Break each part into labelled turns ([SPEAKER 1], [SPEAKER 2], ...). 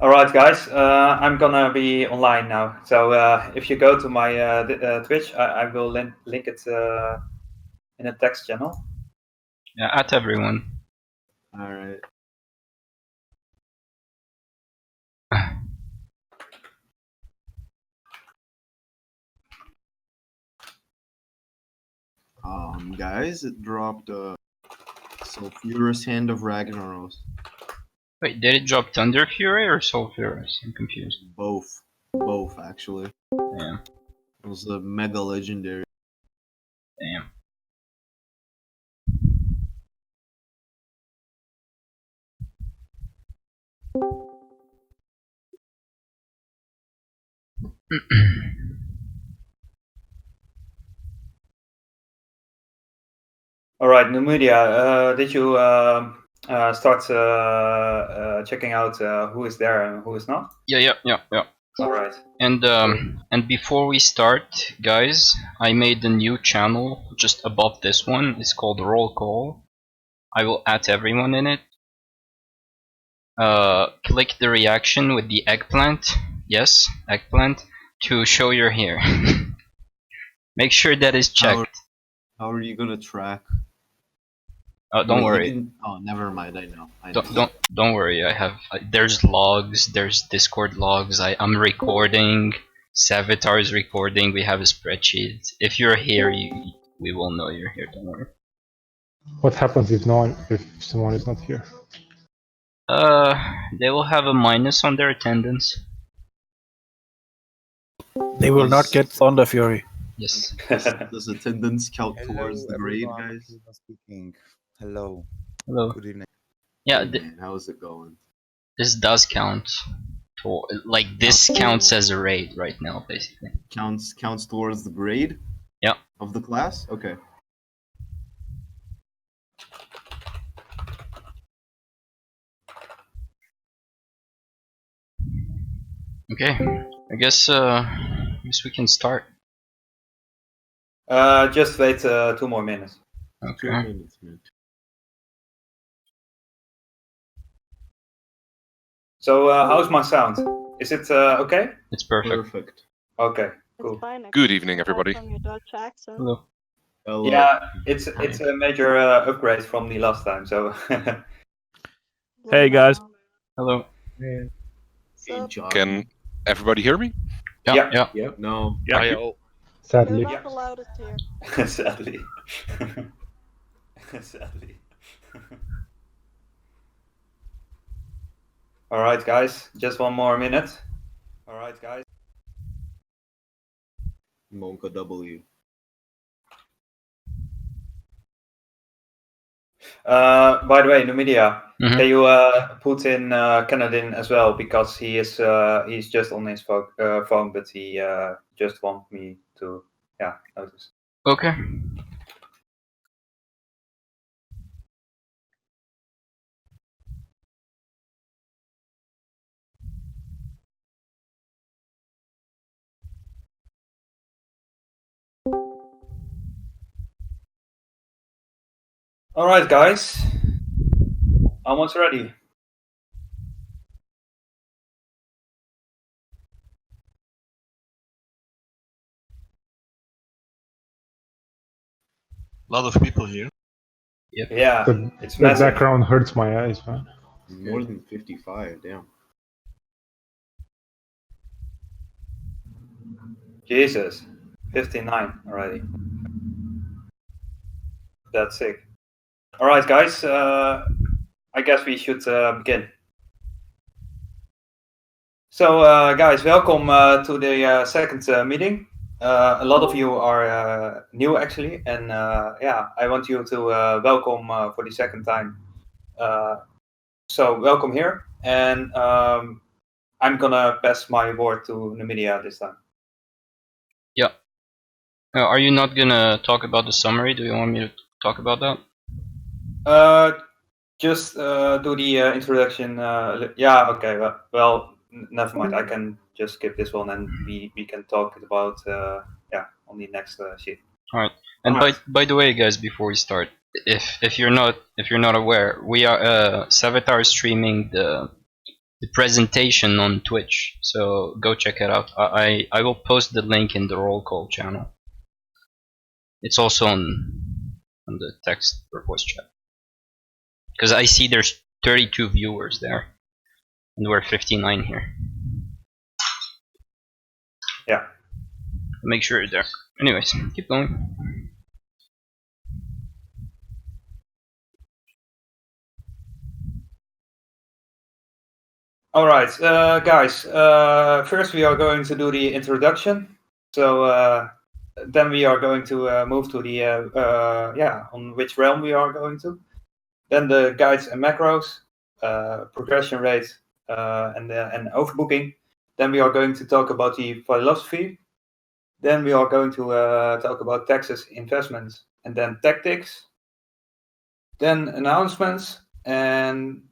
[SPEAKER 1] Alright guys, I'm gonna be online now. So if you go to my Twitch, I will link it in a text channel.
[SPEAKER 2] Yeah, at everyone.
[SPEAKER 3] Alright. Guys, it dropped Sulfurous Hand of Ragnaros.
[SPEAKER 2] Wait, did it drop Thunder Fury or Soul Fury? I'm confused.
[SPEAKER 3] Both. Both, actually.
[SPEAKER 2] Damn.
[SPEAKER 3] It was a mega legendary.
[SPEAKER 2] Damn.
[SPEAKER 1] Alright, Numidia, did you start checking out who is there and who is not?
[SPEAKER 2] Yeah.
[SPEAKER 1] Alright.
[SPEAKER 2] And before we start, guys, I made a new channel just above this one. It's called Roll Call. I will add everyone in it. Click the reaction with the eggplant. Yes, eggplant. To show you're here. Make sure that is checked.
[SPEAKER 3] How are you gonna track?
[SPEAKER 2] Don't worry.
[SPEAKER 3] Oh, never mind. I know.
[SPEAKER 2] Don't worry. There's logs. There's Discord logs. I'm recording. Savitar is recording. We have a spreadsheet. If you're here, we will know you're here. Don't worry.
[SPEAKER 4] What happens if someone is not here?
[SPEAKER 2] They will have a minus on their attendance.
[SPEAKER 5] They will not get Thunder Fury.
[SPEAKER 2] Yes.
[SPEAKER 3] Does attendance count towards the grade, guys?
[SPEAKER 6] Speaking. Hello.
[SPEAKER 2] Hello.
[SPEAKER 6] Good evening.
[SPEAKER 2] Yeah.
[SPEAKER 3] Man, how's it going?
[SPEAKER 2] This does count. This counts as a raid right now, basically.
[SPEAKER 3] Counts towards the grade?
[SPEAKER 2] Yeah.
[SPEAKER 3] Of the class? Okay.
[SPEAKER 2] Okay. I guess we can start.
[SPEAKER 1] Just wait 2 more minutes.
[SPEAKER 2] Okay.
[SPEAKER 3] 2 minutes, man.
[SPEAKER 1] So how's my sound? Is it okay?
[SPEAKER 2] It's perfect.
[SPEAKER 3] Perfect.
[SPEAKER 1] Okay, cool.
[SPEAKER 7] Good evening, everybody.
[SPEAKER 2] Hello.
[SPEAKER 3] Hello.
[SPEAKER 1] Yeah, it's a major upgrade from the last time. So.
[SPEAKER 5] Hey guys.
[SPEAKER 2] Hello.
[SPEAKER 3] Hey, John.
[SPEAKER 7] Can everybody hear me?
[SPEAKER 2] Yeah.
[SPEAKER 3] Yep. No.
[SPEAKER 7] Yeah.
[SPEAKER 4] Sadly.
[SPEAKER 8] You're not the loudest here.
[SPEAKER 1] Sadly. Sadly. Alright guys, just 1 more minute. Alright guys.
[SPEAKER 3] Monka W.
[SPEAKER 1] By the way, Numidia,
[SPEAKER 2] Mhm.
[SPEAKER 1] can you put in Canadin as well, because he's just on his phone, but he just want me to notice.
[SPEAKER 2] Okay.
[SPEAKER 1] Alright guys, almost ready.
[SPEAKER 5] A lot of people here.
[SPEAKER 2] Yep.
[SPEAKER 1] Yeah, it's
[SPEAKER 4] The
[SPEAKER 1] massive.
[SPEAKER 4] background hurts my eyes, man.
[SPEAKER 3] More than 55, damn.
[SPEAKER 1] Jesus, 59 already. That's sick. Alright guys, I guess we should begin. So guys, welcome to the second meeting. A lot of you are new actually, and I want you to welcome for the second time. So welcome here, and I'm gonna pass my word to Numidia this time.
[SPEAKER 2] Yeah. Are you not gonna talk about the summary? Do you want me to talk about that?
[SPEAKER 1] Just do the introduction. Yeah, okay. Well, never mind. I can just skip this one, and we can talk about on the next sheet.
[SPEAKER 2] All right. And
[SPEAKER 1] Alright.
[SPEAKER 2] by the way, guys, before we start, if you're not aware, we are Savitar is streaming the presentation on Twitch. So go check it out. I will post the link in the roll call channel. It's also on the text or voice chat. Because I see there's 32 viewers there, and we're 59 here.
[SPEAKER 1] Yeah.
[SPEAKER 2] Make sure you're there. Anyways, keep going.
[SPEAKER 1] All right, guys. First, we are going to do the introduction. So then we are going to move to the on which realm we are going to. Then the guides and macros, progression rate, and overbooking. Then we are going to talk about the philosophy. Then we are going to talk about taxes, investments, and then tactics. Then announcements. And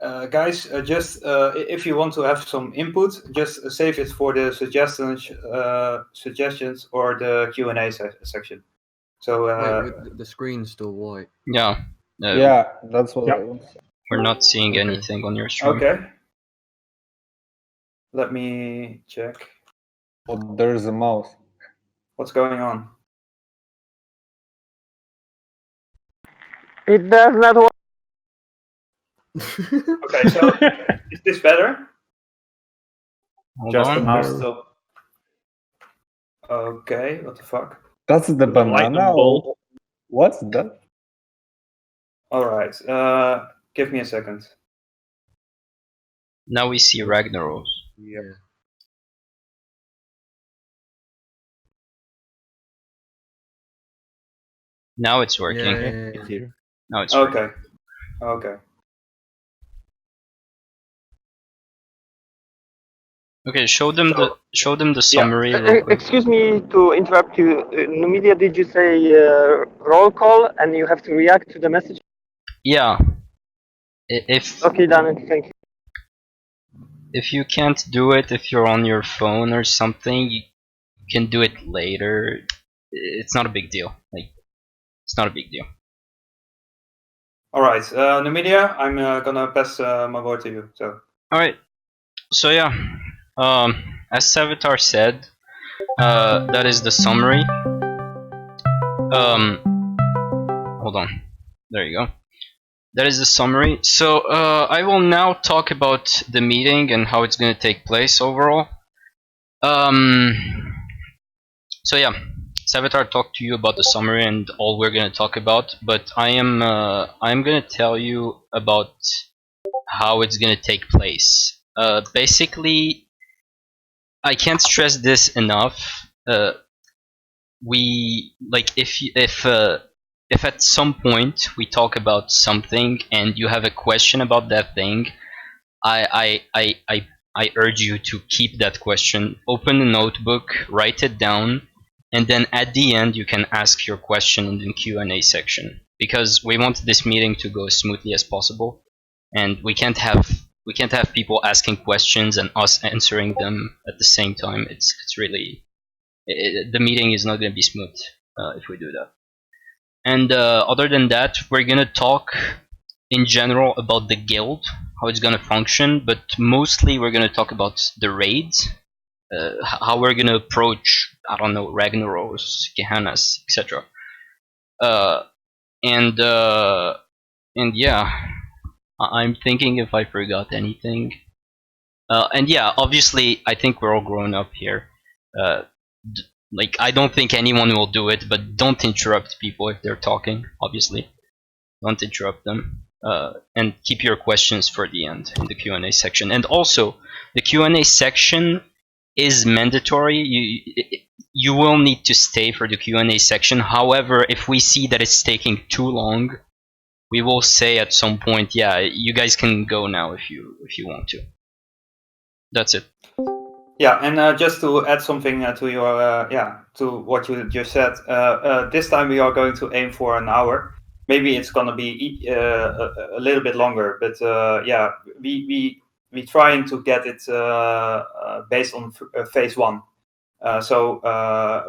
[SPEAKER 1] guys, just if you want to have some input, just save it for the suggestions or the Q&A section. So
[SPEAKER 8] Wait, the screen's still white.
[SPEAKER 2] Yeah.
[SPEAKER 4] Yeah, that's what.
[SPEAKER 2] We're not seeing anything on your stream.
[SPEAKER 1] Okay. Let me check.
[SPEAKER 4] Oh, there's a mouse.
[SPEAKER 1] What's going on?
[SPEAKER 9] It does not work.
[SPEAKER 1] Okay, so is this better?
[SPEAKER 2] Hold
[SPEAKER 1] Just
[SPEAKER 2] on.
[SPEAKER 1] the mouse still. Okay, what the fuck?
[SPEAKER 4] That's the banana. Or... What's that?
[SPEAKER 1] All right, give me a second.
[SPEAKER 2] Now we see Ragnaros.
[SPEAKER 8] Yeah.
[SPEAKER 2] Now it's working.
[SPEAKER 8] Yeah.
[SPEAKER 2] Now it's working.
[SPEAKER 1] Okay. Okay.
[SPEAKER 2] Okay, show them the summary. Real quick.
[SPEAKER 9] Excuse me to interrupt you. Numidia, did you say roll call and you have to react to the message?
[SPEAKER 2] Yeah. If
[SPEAKER 9] Okay, done. Thank you.
[SPEAKER 2] if you can't do it, if you're on your phone or something, you can do it later. It's not a big deal. Like, it's not a big deal.
[SPEAKER 1] All right, Numidia, I'm gonna pass my word to you. So.
[SPEAKER 2] All right. So yeah, as Savitar said, that is the summary. Hold on. There you go. That is the summary. So I will now talk about the meeting and how it's going to take place overall. So yeah, Savitar talked to you about the summary and all we're going to talk about, but I'm going to tell you about how it's going to take place. Basically, I can't stress this enough. We like if at some point we talk about something and you have a question about that thing, I urge you to keep that question, open a notebook, write it down, and then at the end you can ask your question in the Q&A section, because we want this meeting to go as smoothly as possible, and we can't have people asking questions and us answering them at the same time. It's really the meeting is not going to be smooth if we do that. And other than that, we're gonna talk in general about the guild, how it's gonna function, but mostly we're gonna talk about the raids, how we're gonna approach, I don't know, Ragnaros, Gehennas, etc. And yeah, I'm thinking if I forgot anything. And yeah, obviously, I think we're all grown up here. Like, I don't think anyone will do it, but don't interrupt people if they're talking, obviously. Don't interrupt them. And keep your questions for the end in the Q&A section. And also, the Q&A section is mandatory. You will need to stay for the Q&A section. However, if we see that it's taking too long, we will say at some point, yeah, you guys can go now if you want to. That's it.
[SPEAKER 1] Yeah, and just to add something to your to what you just said, this time we are going to aim for an hour. Maybe it's gonna be a little bit longer, but yeah, we trying to get it based on phase 1. So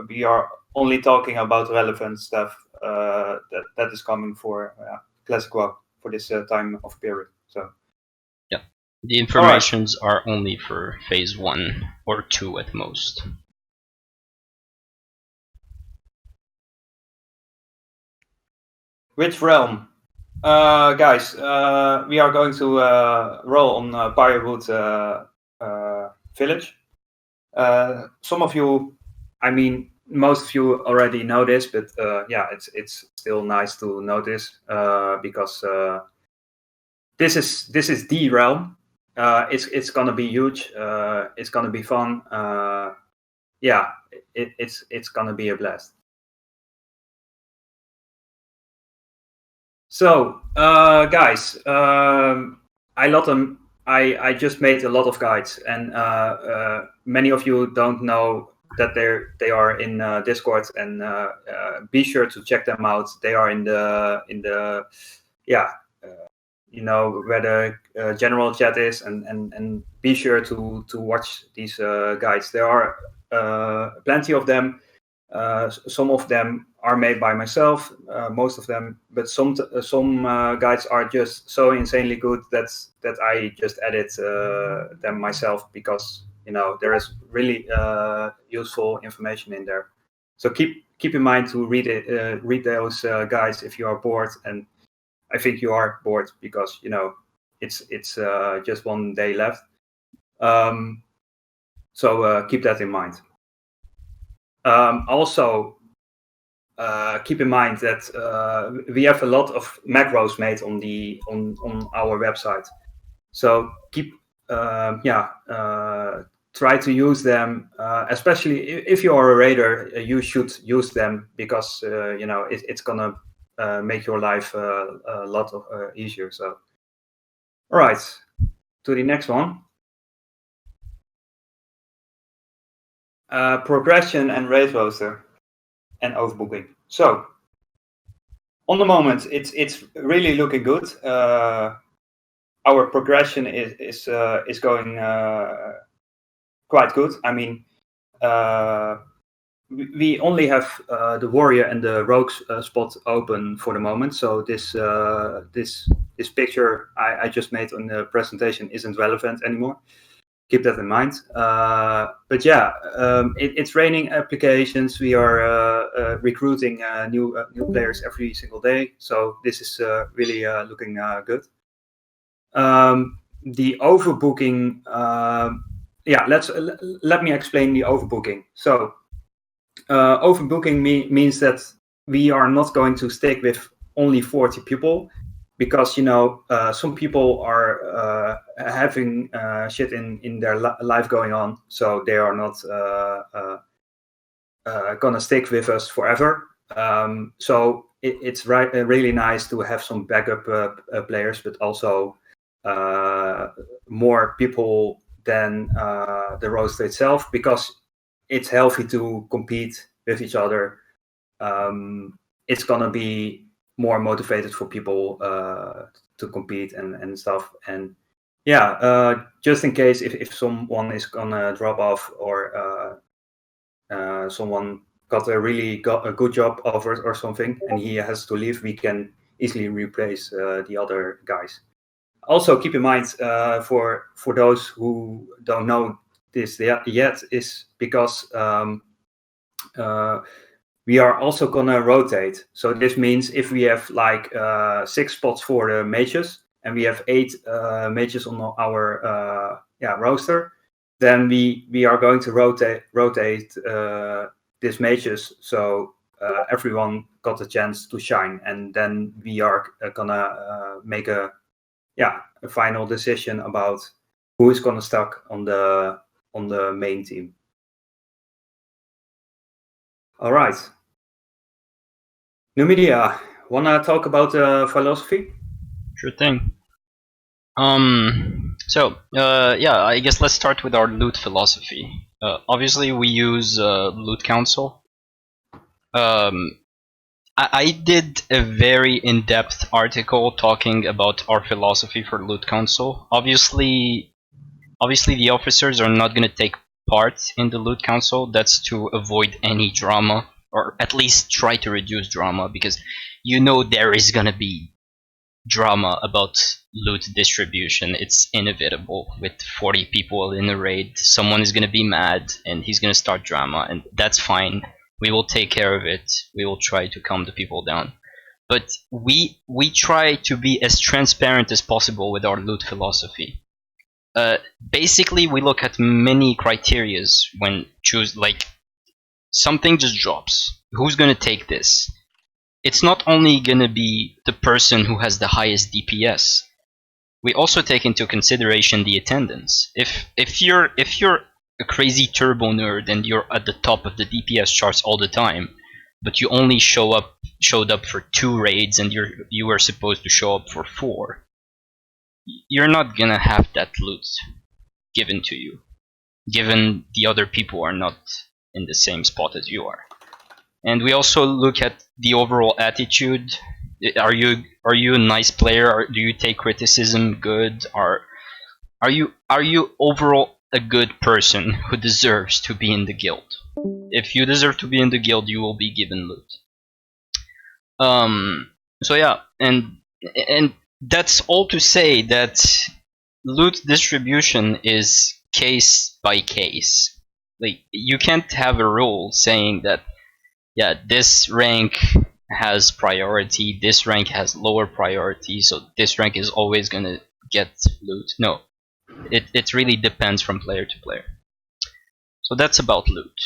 [SPEAKER 1] we are only talking about relevant stuff that is coming for Classic WoW for this time of period. So
[SPEAKER 2] yeah. The informations are only for phase 1 or 2 at most.
[SPEAKER 1] Which realm? Guys, we are going to roll on Firewood Village. Some of you, I mean, most of you already know this, but yeah, it's still nice to notice because this is the realm. It's gonna be huge. It's gonna be fun. Yeah, it's gonna be a blast. So, guys, I just made a lot of guides, and many of you don't know that they are in Discord, and be sure to check them out. They are in the you know where the general chat is, and be sure to watch these guides. There are plenty of them. Some of them are made by myself, most of them, but some guides are just so insanely good that I just edit them myself because there is really useful information in there. So keep in mind to read those guides if you are bored, and I think you are bored because it's just one day left. So keep that in mind. Also, keep in mind that we have a lot of macros made on our website. So keep try to use them, especially if you are a raider. You should use them because it's gonna make your life a lot easier. So, all right, to the next one. Progression and raid roster and overbooking. So on the moment, it's really looking good. Our progression is going quite good. I mean, we only have the warrior and the rogue spot open for the moment. So this picture I just made on the presentation isn't relevant anymore. Keep that in mind. But yeah, it's raining applications. We are recruiting new players every single day. So this is really looking good. The overbooking. Let me explain the overbooking. So overbooking means that we are not going to stick with only 40 people. Because some people are having shit in their life going on, so they are not gonna stick with us forever. So it's really nice to have some backup players, but also more people than the roster itself, because it's healthy to compete with each other. It's gonna be more motivated for people to compete and stuff. And yeah, just in case if someone is gonna drop off or someone got a good job offer or something and he has to leave, we can easily replace the other guys. Also keep in mind for those who don't know this yet is because we are also gonna rotate. So this means if we have like 6 spots for the mages and we have 8 mages on our roster, then we are going to rotate these mages, so everyone got a chance to shine, and then we are gonna make a final decision about who is gonna stuck on the main team. All right. Numidia, wanna talk about philosophy?
[SPEAKER 2] Sure thing. I guess let's start with our loot philosophy. Obviously, we use loot council. I did a very in-depth article talking about our philosophy for loot council. Obviously, the officers are not going to take part in the loot council. That's to avoid any drama, or at least try to reduce drama, because there is going to be drama about loot distribution. It's inevitable. With 40 people in a raid, someone is gonna be mad and he's gonna start drama, and that's fine. We will take care of it. We will try to calm the people down. But we try to be as transparent as possible with our loot philosophy. Basically, we look at many criterias when choose, like, something just drops. Who's gonna take this? It's not only gonna be the person who has the highest DPS. We also take into consideration the attendance. If you're a crazy turbo nerd and you're at the top of the DPS charts all the time, but you only showed up for 2 raids and you were supposed to show up for 4, you're not gonna have that loot given to you, given the other people are not in the same spot as you are. And we also look at the overall attitude. Are you a nice player? Or do you take criticism good? Are you overall a good person who deserves to be in the guild? If you deserve to be in the guild, you will be given loot. So yeah, and that's all to say that loot distribution is case by case. Like, you can't have a rule saying that, yeah, this rank has priority, this rank has lower priority, so this rank is always gonna get loot. No, it really depends from player to player. So that's about loot.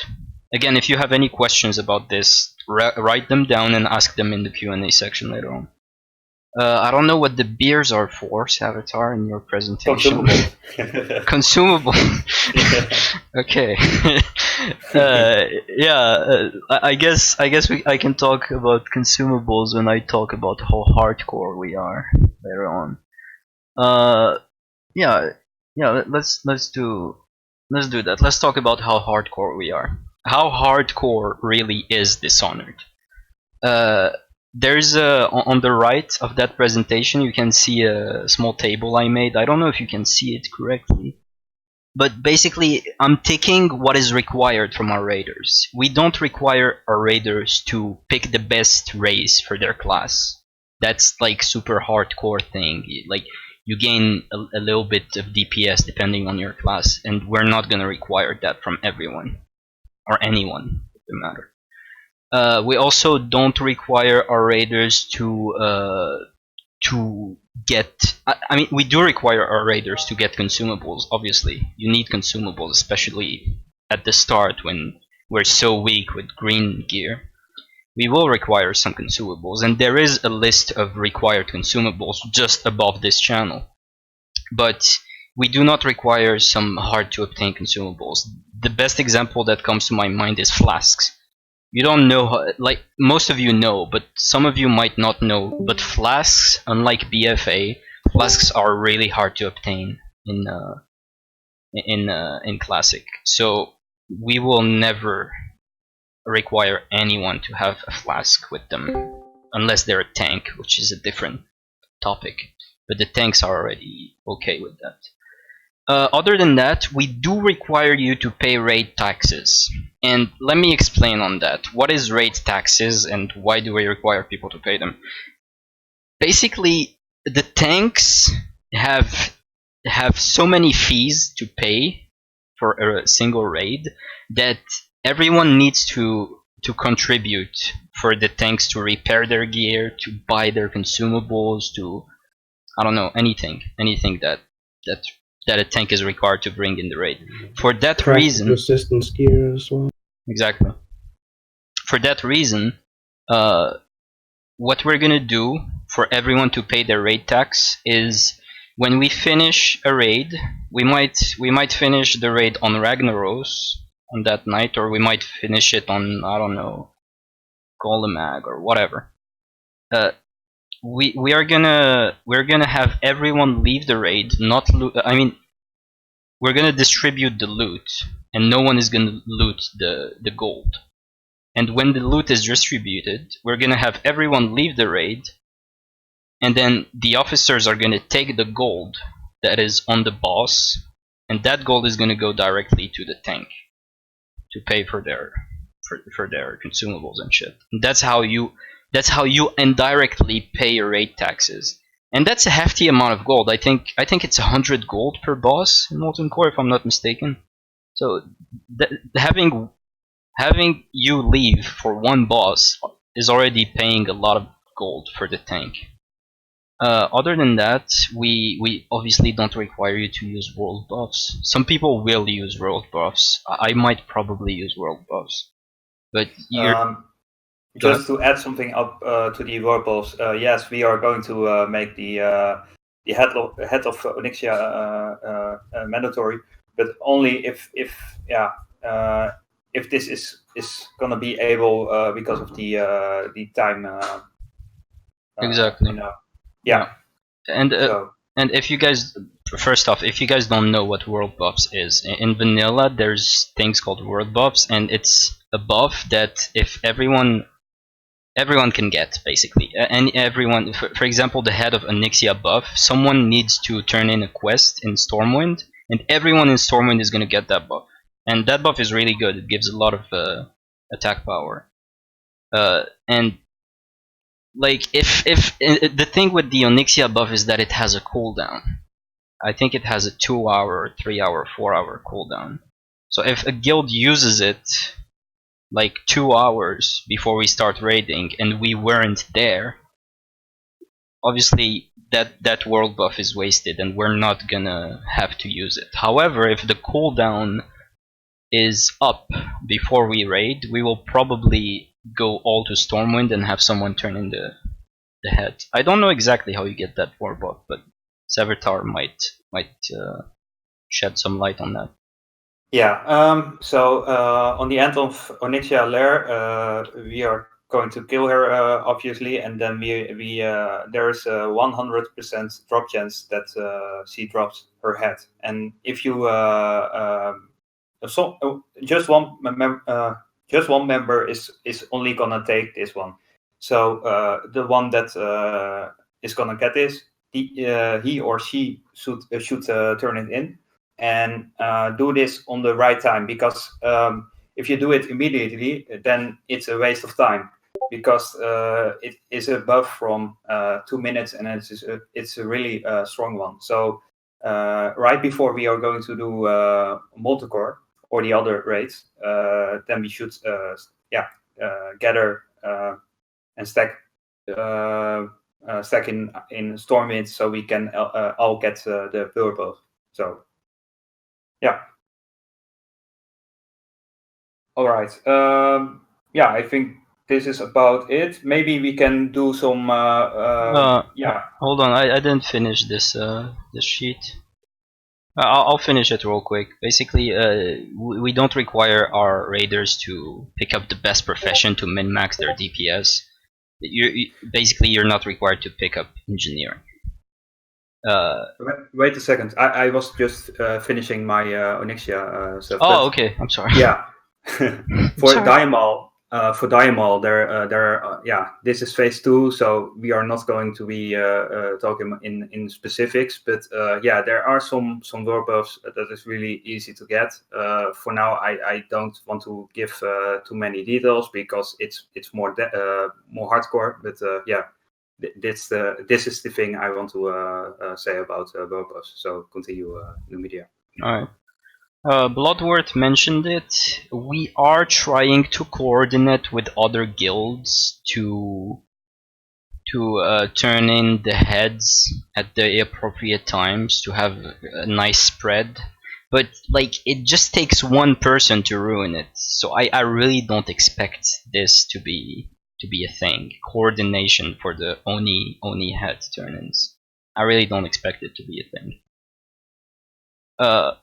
[SPEAKER 2] Again, if you have any questions about this, write them down and ask them in the Q&A section later on. I don't know what the beers are for, Savitar, in your presentation. Consumable. Okay. I guess I can talk about consumables when I talk about how hardcore we are later on. Let's do that. Let's talk about how hardcore we are. How hardcore really is Dishonored. There's on the right of that presentation, you can see a small table I made. I don't know if you can see it correctly, but basically I'm taking what is required from our raiders. We don't require our raiders to pick the best race for their class. That's like super hardcore thing. Like, you gain a little bit of DPS depending on your class, and we're not gonna require that from everyone or anyone, for the matter. We also don't require our raiders to get. I mean, we do require our raiders to get consumables. Obviously, you need consumables, especially at the start when we're so weak with green gear. We will require some consumables, and there is a list of required consumables just above this channel. But we do not require some hard to obtain consumables. The best example that comes to my mind is flasks. You don't know how, like, most of you know, but some of you might not know, but flasks, unlike BFA, flasks are really hard to obtain in Classic. So we will never require anyone to have a flask with them, unless they're a tank, which is a different topic. But the tanks are already okay with that. Other than that, we do require you to pay raid taxes. And let me explain on that. What is raid taxes and why do we require people to pay them? Basically, the tanks have so many fees to pay for a single raid that everyone needs to contribute for the tanks to repair their gear, to buy their consumables, to, I don't know, anything that a tank is required to bring in the raid. For that reason,
[SPEAKER 10] resistance gear as well.
[SPEAKER 2] Exactly. For that reason, what we're gonna do for everyone to pay their raid tax is, when we finish a raid, we might finish the raid on Ragnaros on that night, or we might finish it on, I don't know, Golemag or whatever. We're gonna have everyone leave the raid, not loot. I mean, we're gonna distribute the loot, and no one is gonna loot the gold. And when the loot is distributed, we're gonna have everyone leave the raid, and then the officers are gonna take the gold that is on the boss, and that gold is gonna go directly to the tank to pay for their consumables and shit. And that's how you indirectly pay your raid taxes. and that's a hefty amount of gold. I think it's 100 gold per boss in Molten Core, if I'm not mistaken. So having you leave for one boss is already paying a lot of gold for the tank. Other than that, we obviously don't require you to use world buffs. Some people will use world buffs. I might probably use world buffs, but you're.
[SPEAKER 1] Just to add something up to the world buffs, yes, we are going to make the head of Onyxia mandatory, but only if this is gonna be able because of the time.
[SPEAKER 2] Exactly.
[SPEAKER 1] Yeah.
[SPEAKER 2] And
[SPEAKER 1] So.
[SPEAKER 2] and if you guys, first off, if you guys don't know what world buffs is, in vanilla there's things called world buffs, and it's a buff that if everyone can get, basically. And everyone, for example, the head of Onyxia buff, someone needs to turn in a quest in Stormwind, and everyone in Stormwind is going to get that buff. And that buff is really good. It gives a lot of attack power. And like, if the thing with the Onyxia buff is that it has a cooldown. I think it has a 2-hour, 3-hour, 4-hour cooldown. So if a guild uses it like 2 hours before we start raiding and we weren't there, obviously that world buff is wasted and we're not gonna have to use it. However, if the cooldown is up before we raid, we will probably go all to Stormwind and have someone turn in the head. I don't know exactly how you get that world buff, but Severtar might shed some light on that.
[SPEAKER 1] Yeah, so on the end of Onyxia Lair, we are going to kill her, obviously, and then we there's a 100% drop chance that she drops her head. And if you just one member is only gonna take this one. So the one that is gonna get this, he or she should turn it in. And do this on the right time, because if you do it immediately, then it's a waste of time, because it is a buff from 2 minutes, and it's a really strong one. So right before we are going to do multicore or the other raids, then we should gather and stack in Stormwind, so we can all get the purple. So. Yeah. All right. Yeah, I think this is about it. Maybe we can do some.
[SPEAKER 2] Hold on, I didn't finish this sheet. I'll finish it real quick. Basically, we don't require our raiders to pick up the best profession to min-max their DPS. Basically, you're not required to pick up engineering.
[SPEAKER 1] Wait a second. I was just finishing my Onyxia stuff.
[SPEAKER 2] Oh, okay. I'm sorry.
[SPEAKER 1] Yeah. For Diamal, this is phase 2, so we are not going to be talking in specifics. But there are some work buffs that is really easy to get. For now, I don't want to give too many details, because it's more hardcore. But this is the thing I want to say about work buffs. So continue, Numidia.
[SPEAKER 2] All right. Bloodworth mentioned it. We are trying to coordinate with other guilds to turn in the heads at the appropriate times to have a nice spread. But like, it just takes one person to ruin it. So I really don't expect this to be a thing. Coordination for the Oni head turn-ins. I really don't expect it to be a thing. I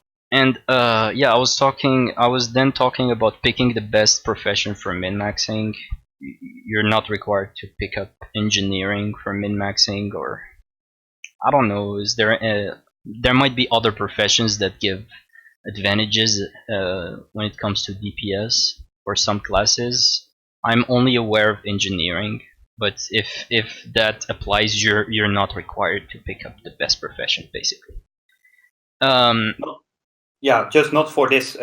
[SPEAKER 2] was then talking about picking the best profession for min-maxing. You're not required to pick up engineering for min-maxing, or I don't know, there might be other professions that give advantages when it comes to DPS for some classes. I'm only aware of engineering, but if that applies, you're not required to pick up the best profession, basically.
[SPEAKER 1] Yeah, just not for this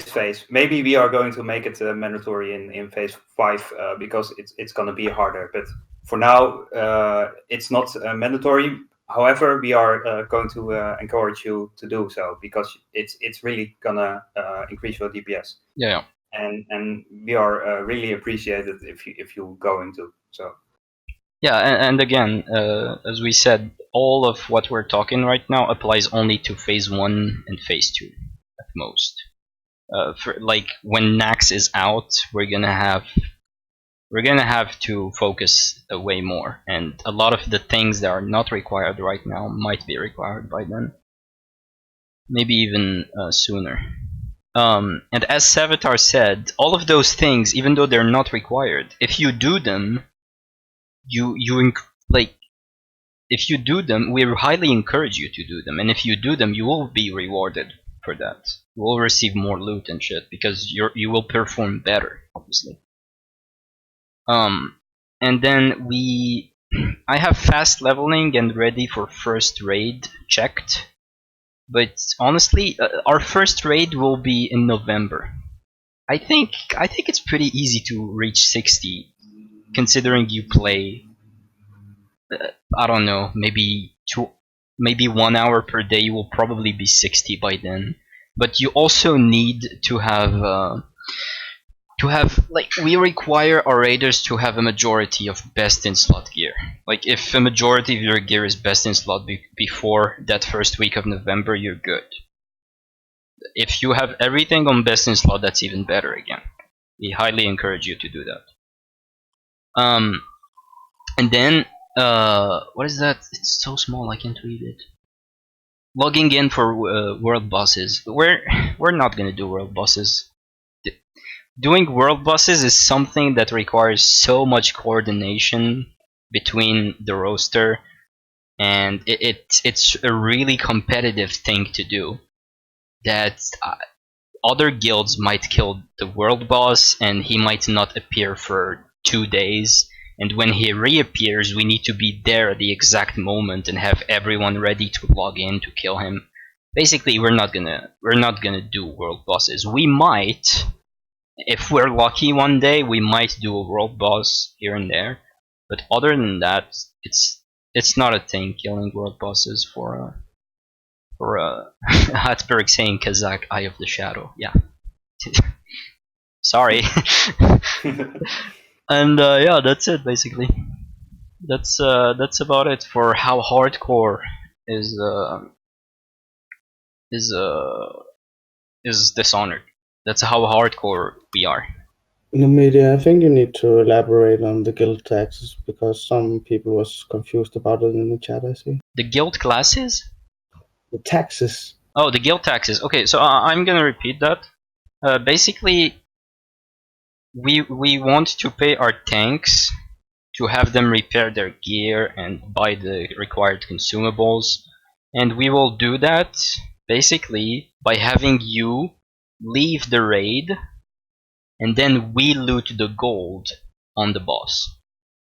[SPEAKER 1] phase. Maybe we are going to make it mandatory in phase 5, because it's going to be harder. But for now, it's not mandatory. However, we are going to encourage you to do so because it's really gonna increase your DPS.
[SPEAKER 2] Yeah.
[SPEAKER 1] And we are really appreciated if you go into so.
[SPEAKER 2] Yeah, and again, as we said, all of what we're talking right now applies only to phase 1 and phase 2 at most. For like when Nax is out, we're gonna have to focus way more, and a lot of the things that are not required right now might be required by then, maybe even sooner. And as Savitar said, all of those things, even though they're not required, if you do them, if you do them, we highly encourage you to do them, and if you do them, you will be rewarded for that. You will receive more loot and shit because you will perform better, obviously. And then I have fast leveling and ready for first raid checked, but honestly, our first raid will be in November. I think it's pretty easy to reach 60, considering you play. I don't know, maybe 1 hour per day. You will probably be 60 by then. But you also need to have like, we require our raiders to have a majority of best in slot gear. Like, if a majority of your gear is best in slot before that first week of November, you're good. If you have everything on best in slot, that's even better again. We highly encourage you to do that. And then what is that? It's so small I can't read it. Logging in for world bosses. We're not gonna do world bosses. Doing world bosses is something that requires so much coordination between the roster, and it's a really competitive thing to do. That other guilds might kill the world boss, and he might not appear for 2 days. And when he reappears, we need to be there at the exact moment and have everyone ready to log in to kill him. Basically, we're not gonna do world bosses. We might, if we're lucky one day, we might do a world boss here and there. But other than that, it's not a thing killing world bosses for Hatberg saying Kazakh Eye of the Shadow. Yeah. Sorry. And yeah, that's it basically. That's about it for how hardcore is Dishonored. That's how hardcore we are.
[SPEAKER 10] In the media, I think you need to elaborate on the guild taxes because some people was confused about it in the chat. I see.
[SPEAKER 2] The guild classes?
[SPEAKER 10] The taxes.
[SPEAKER 2] Oh, the guild taxes. Okay, so I'm gonna repeat that. Basically, we want to pay our tanks to have them repair their gear and buy the required consumables, and we will do that basically by having you leave the raid, and then we loot the gold on the boss.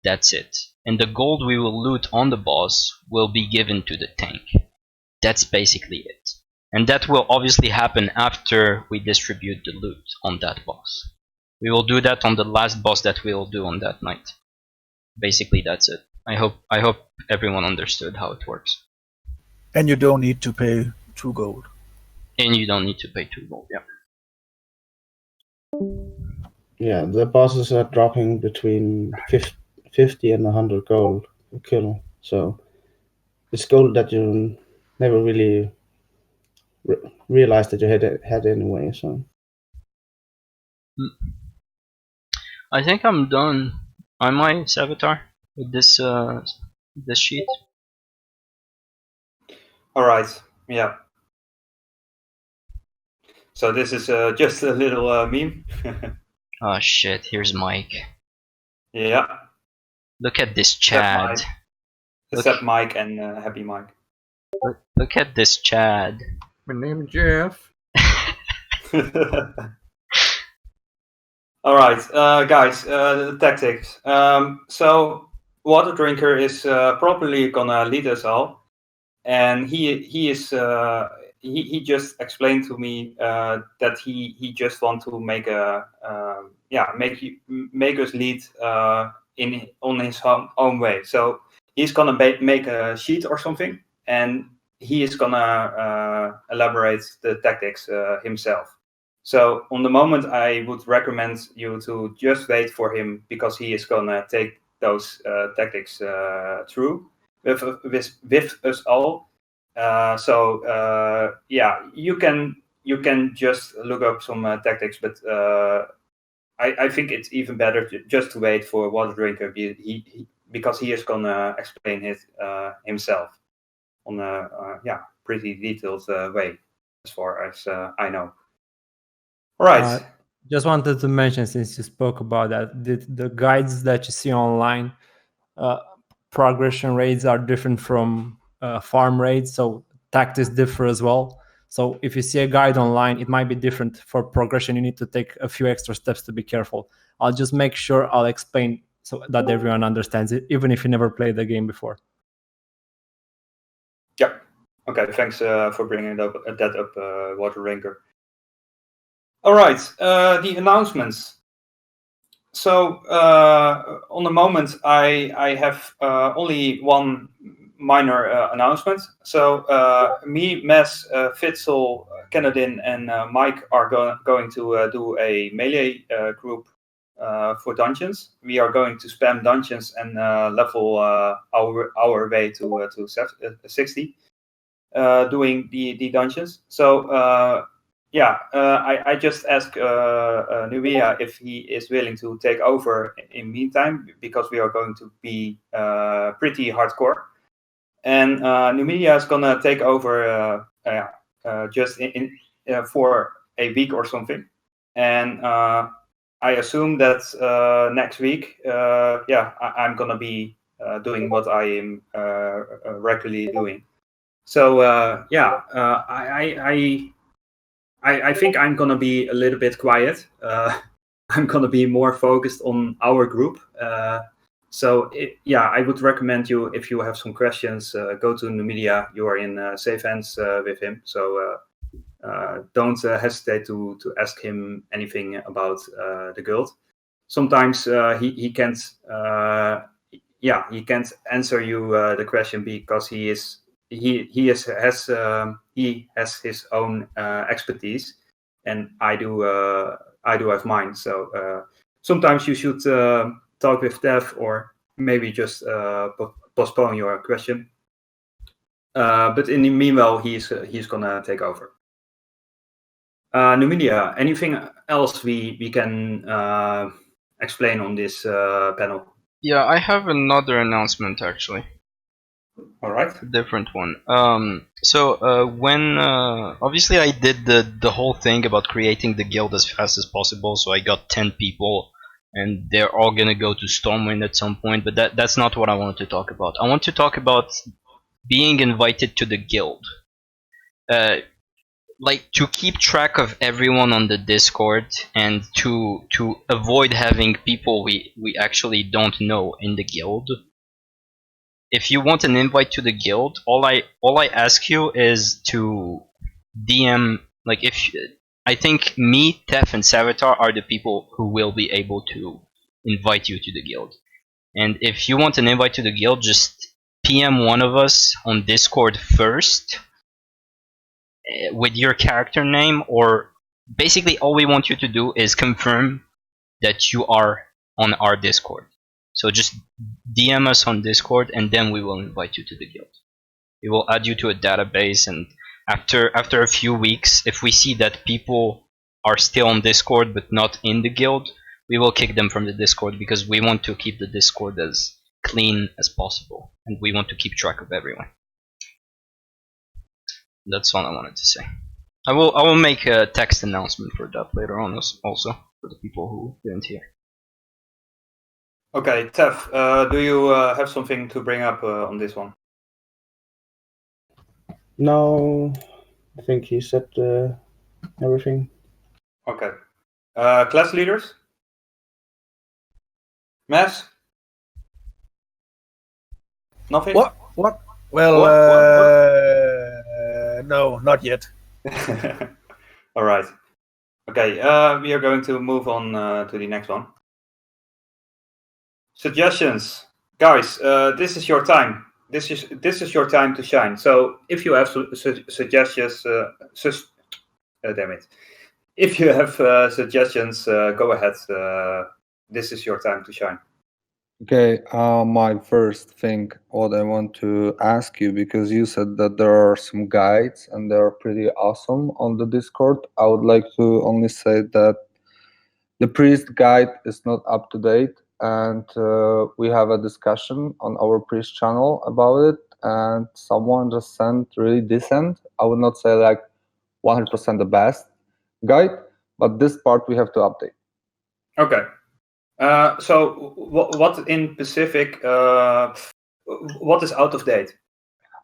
[SPEAKER 2] That's it. And the gold we will loot on the boss will be given to the tank. That's basically it. And that will obviously happen after we distribute the loot on that boss. We will do that on the last boss that we will do on that night. Basically, that's it. I hope everyone understood how it works.
[SPEAKER 5] And you don't need to pay 2 gold.
[SPEAKER 2] And you don't need to pay 2 gold, yeah.
[SPEAKER 10] Yeah, the bosses are dropping between 50 and 100 gold per kill. So it's gold that you never really realized that you had anyway. So
[SPEAKER 2] I think I'm done. Am I, Savitar, with this this sheet?
[SPEAKER 1] All right. Yeah. So this is just a little meme.
[SPEAKER 2] Oh shit! Here's Mike.
[SPEAKER 1] Yeah.
[SPEAKER 2] Look at this Chad.
[SPEAKER 1] Except Mike and Happy Mike.
[SPEAKER 2] Look at this Chad.
[SPEAKER 8] My name's Jeff.
[SPEAKER 1] All right, guys, the tactics. So Water Drinker is probably gonna lead us all, and he just explained to me that he just want to make a make us lead on his own way. So he's gonna make a sheet or something, and he is gonna elaborate the tactics himself. So on the moment, I would recommend you to just wait for him, because he is gonna take those tactics through with us all. Yeah, you can just look up some tactics, but I think it's even better just to wait for Water Drinker, because he is gonna explain it himself on a pretty detailed way, as far as I know. All right.
[SPEAKER 11] Just wanted to mention, since you spoke about that, the guides that you see online, progression rates are different from farm rates, so tactics differ as well. So if you see a guide online, it might be different. For progression, you need to take a few extra steps to be careful. I'll just make sure I'll explain so that everyone understands it, even if you never played the game before.
[SPEAKER 1] Yeah. Okay. Thanks for bringing that up, Water Drinker. All right. The announcements. So on the moment, I have only one minor announcement. So me, Mes, Fitzel, Kennedin, and Mike are going to do a melee group for dungeons. We are going to spam dungeons and level our way to 60, doing the dungeons. So I just asked Nubia if he is willing to take over in meantime, because we are going to be pretty hardcore. And Nubia is gonna take over just for a week or something. And I assume that next week, I'm gonna be doing what I am regularly doing. So I think I'm gonna be a little bit quiet. I'm gonna be more focused on our group. I would recommend you, if you have some questions, go to Numidia. You are in safe hands with him. So don't hesitate to ask him anything about the guild. Sometimes he can't. He can't answer you the question, because he has his own expertise, and I do have mine. So sometimes you should talk with Dev, or maybe just postpone your question. But in the meanwhile, he's gonna take over. Numidia, anything else we can explain on this panel?
[SPEAKER 2] Yeah, I have another announcement actually.
[SPEAKER 1] All right.
[SPEAKER 2] Different one. When obviously I did the whole thing about creating the guild as fast as possible, so I got 10 people, and they're all gonna go to Stormwind at some point. But that's not what I wanted to talk about. I want to talk about being invited to the guild. Like, to keep track of everyone on the Discord, and to avoid having people we actually don't know in the guild. If you want an invite to the guild, all I ask you is to DM. Like, I think me, Tef, and Savitar are the people who will be able to invite you to the guild. And if you want an invite to the guild, just PM one of us on Discord first, with your character name, or basically all we want you to do is confirm that you are on our Discord. So just DM us on Discord, and then we will invite you to the guild. We will add you to a database, and after a few weeks, if we see that people are still on Discord but not in the guild, we will kick them from the Discord, because we want to keep the Discord as clean as possible, and we want to keep track of everyone. That's all I wanted to say. I will make a text announcement for that later on also, for the people who didn't hear.
[SPEAKER 1] Okay, Tef, do you have something to bring up on this one?
[SPEAKER 10] No, I think he said everything.
[SPEAKER 1] Okay. Class leaders? Mass? Nothing?
[SPEAKER 5] What? Well,
[SPEAKER 1] What?
[SPEAKER 5] no, not yet.
[SPEAKER 1] All right. Okay, we are going to move on to the next one. Suggestions, guys. This is your time. This is your time to shine. So if you have suggestions, damn it. If you have suggestions, go ahead. This is your time to shine.
[SPEAKER 8] Okay, my first thing, what I want to ask you, because you said that there are some guides and they're pretty awesome on the Discord. I would like to only say that the priest guide is not up to date, and we have a discussion on our priest channel about it, and someone just sent really decent, I would not say like 100% the best guide, but this part we have to update.
[SPEAKER 1] Okay. So what in specific? What is out of date?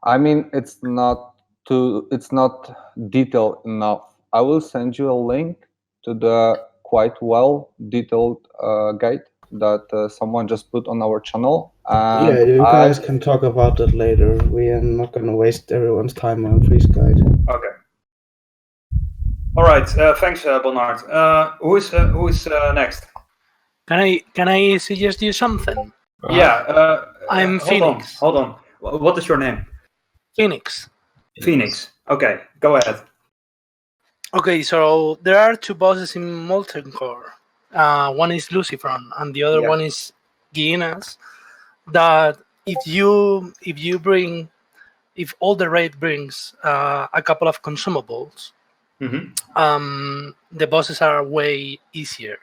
[SPEAKER 8] I mean, it's not detailed enough. I will send you a link to the quite well detailed guide that someone just put on our channel. And
[SPEAKER 10] yeah, you guys can talk about that later. We are not going to waste everyone's time on priest guide.
[SPEAKER 1] Okay. All right. Thanks, Bernard. Who is next?
[SPEAKER 12] Can I suggest you something?
[SPEAKER 1] Yeah.
[SPEAKER 12] I'm Phoenix.
[SPEAKER 1] Hold on. What is your name?
[SPEAKER 12] Phoenix.
[SPEAKER 1] Phoenix. Okay, go ahead.
[SPEAKER 12] Okay, so there are two bosses in Molten Core. One is Luciferon, and the other one is Guinas. That if all the raid brings a couple of consumables, the bosses are way easier.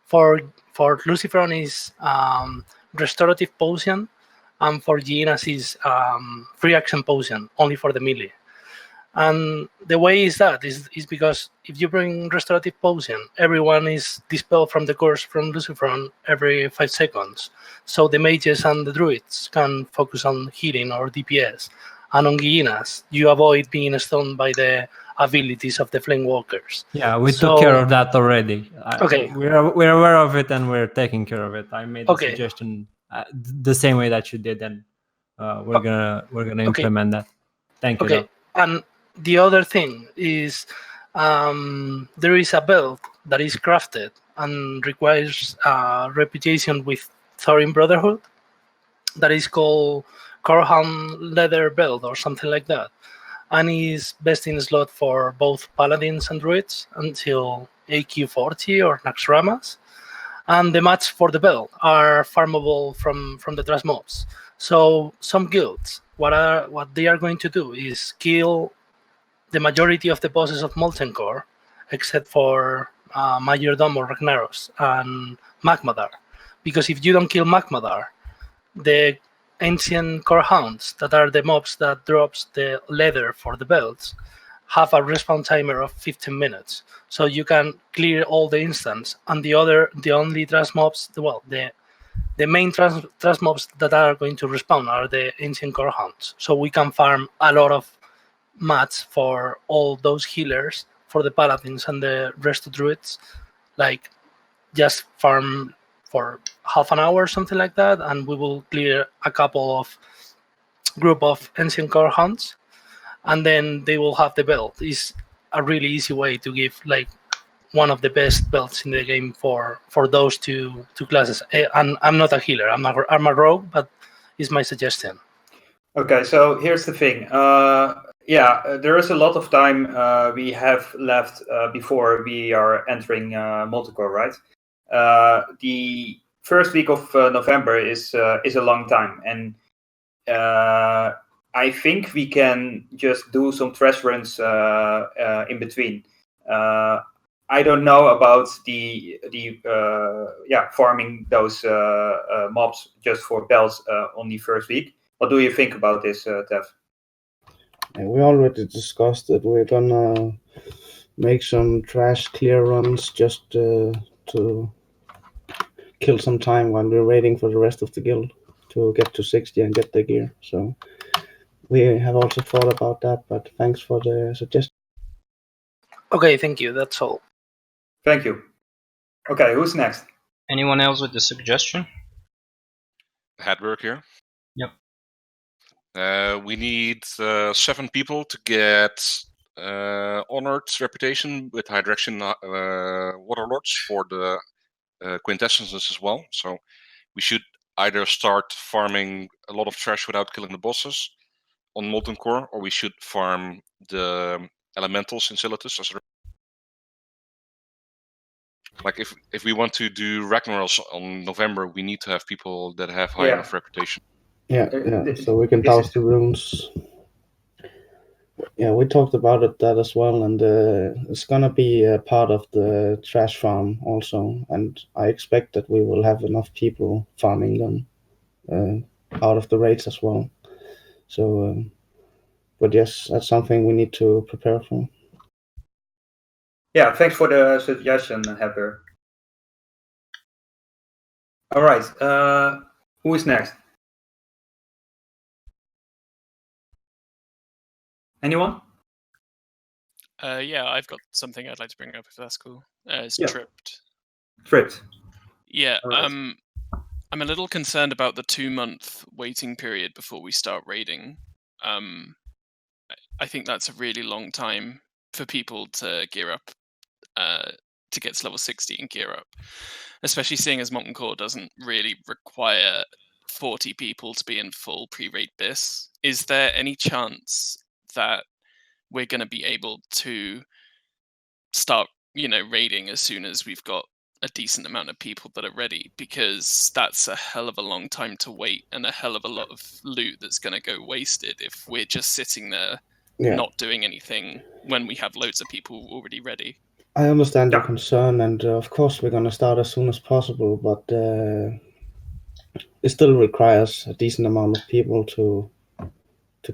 [SPEAKER 12] For Luciferon is restorative potion, and for Guinas is free action potion, only for the melee. And the way is because if you bring restorative potion, everyone is dispelled from the curse from Luciferon every 5 seconds. So the mages and the druids can focus on healing or DPS. And on Guinas, you avoid being stunned by the abilities of the flame walkers.
[SPEAKER 11] Yeah, we took care of that already.
[SPEAKER 12] Okay.
[SPEAKER 11] We're aware of it and we're taking care of it. I made the suggestion the same way that you did, and we're gonna implement that. Thank you.
[SPEAKER 12] Okay. And the other thing is there is a belt that is crafted and requires reputation with Thorin Brotherhood that is called Korhan Leather Belt or something like that, and is best in slot for both paladins and druids until AQ 40 or Naxxramas. And the mats for the belt are farmable from the trash mobs. So some guilds, what they are going to do is kill the majority of the bosses of Molten Core, except for Majordom or Ragnaros and Magmadar. Because if you don't kill Magmadar, the ancient core hounds, that are the mobs that drops the leather for the belts, have a respawn timer of 15 minutes. So you can clear all the instants, and the only trash mobs, the main trash mobs that are going to respawn are the ancient core hounds. So we can farm a lot of mats for all those healers, for the paladins and the rest of druids, like just farm for half an hour or something like that, and we will clear a couple of group of ancient core hounds, and then they will have the belt. It's a really easy way to give like one of the best belts in the game for those two classes. And I'm not a healer, I'm a rogue, but it's my suggestion.
[SPEAKER 1] Okay, so here's the thing. There is a lot of time we have left before we are entering Multicore, right? The first week of November is a long time, and I think we can just do some trash runs in between. I don't know about the farming those mobs just for bells on the first week. What do you think about this, Tev?
[SPEAKER 10] We already discussed that we're gonna make some trash clear runs just to kill some time while we're waiting for the rest of the guild to get to 60 and get the gear. So we have also thought about that, but thanks for the suggestion.
[SPEAKER 12] Okay, thank you. That's all.
[SPEAKER 1] Thank you. Okay, who's next?
[SPEAKER 2] Anyone else with the suggestion?
[SPEAKER 7] Headwork here.
[SPEAKER 2] Yep.
[SPEAKER 7] We need 7 people to get honored reputation with High Direction Waterlords for the quintessences as well. So we should either start farming a lot of trash without killing the bosses on Molten Core, or we should farm the elementals in Silitus. Like if we want to do Ragnaros on November, we need to have people that have high enough reputation.
[SPEAKER 10] Yeah, so we can douse the runes. Yeah, we talked about that as well, and it's gonna be a part of the trash farm also, and I expect that we will have enough people farming them out of the raids as well. So, but yes, that's something we need to prepare for.
[SPEAKER 1] Yeah, thanks for the suggestion, Hepper. All right, who is next? Anyone?
[SPEAKER 13] Yeah, I've got something I'd like to bring up if that's cool. It's
[SPEAKER 1] Yeah.
[SPEAKER 13] Tripped.
[SPEAKER 1] Tripped.
[SPEAKER 13] Yeah,
[SPEAKER 1] All right.
[SPEAKER 13] I'm a little concerned about the 2-month waiting period before we start raiding. I think that's a really long time for people to gear up, to get to level 60 and gear up. Especially seeing as Molten Core doesn't really require 40 people to be in full pre-raid BIS. Is there any chance that we're going to be able to start, raiding as soon as we've got a decent amount of people that are ready? Because that's a hell of a long time to wait and a hell of a lot of loot that's going to go wasted if we're just sitting there not doing anything when we have loads of people already ready.
[SPEAKER 10] I understand your concern, and of course we're gonna start as soon as possible, but it still requires a decent amount of people to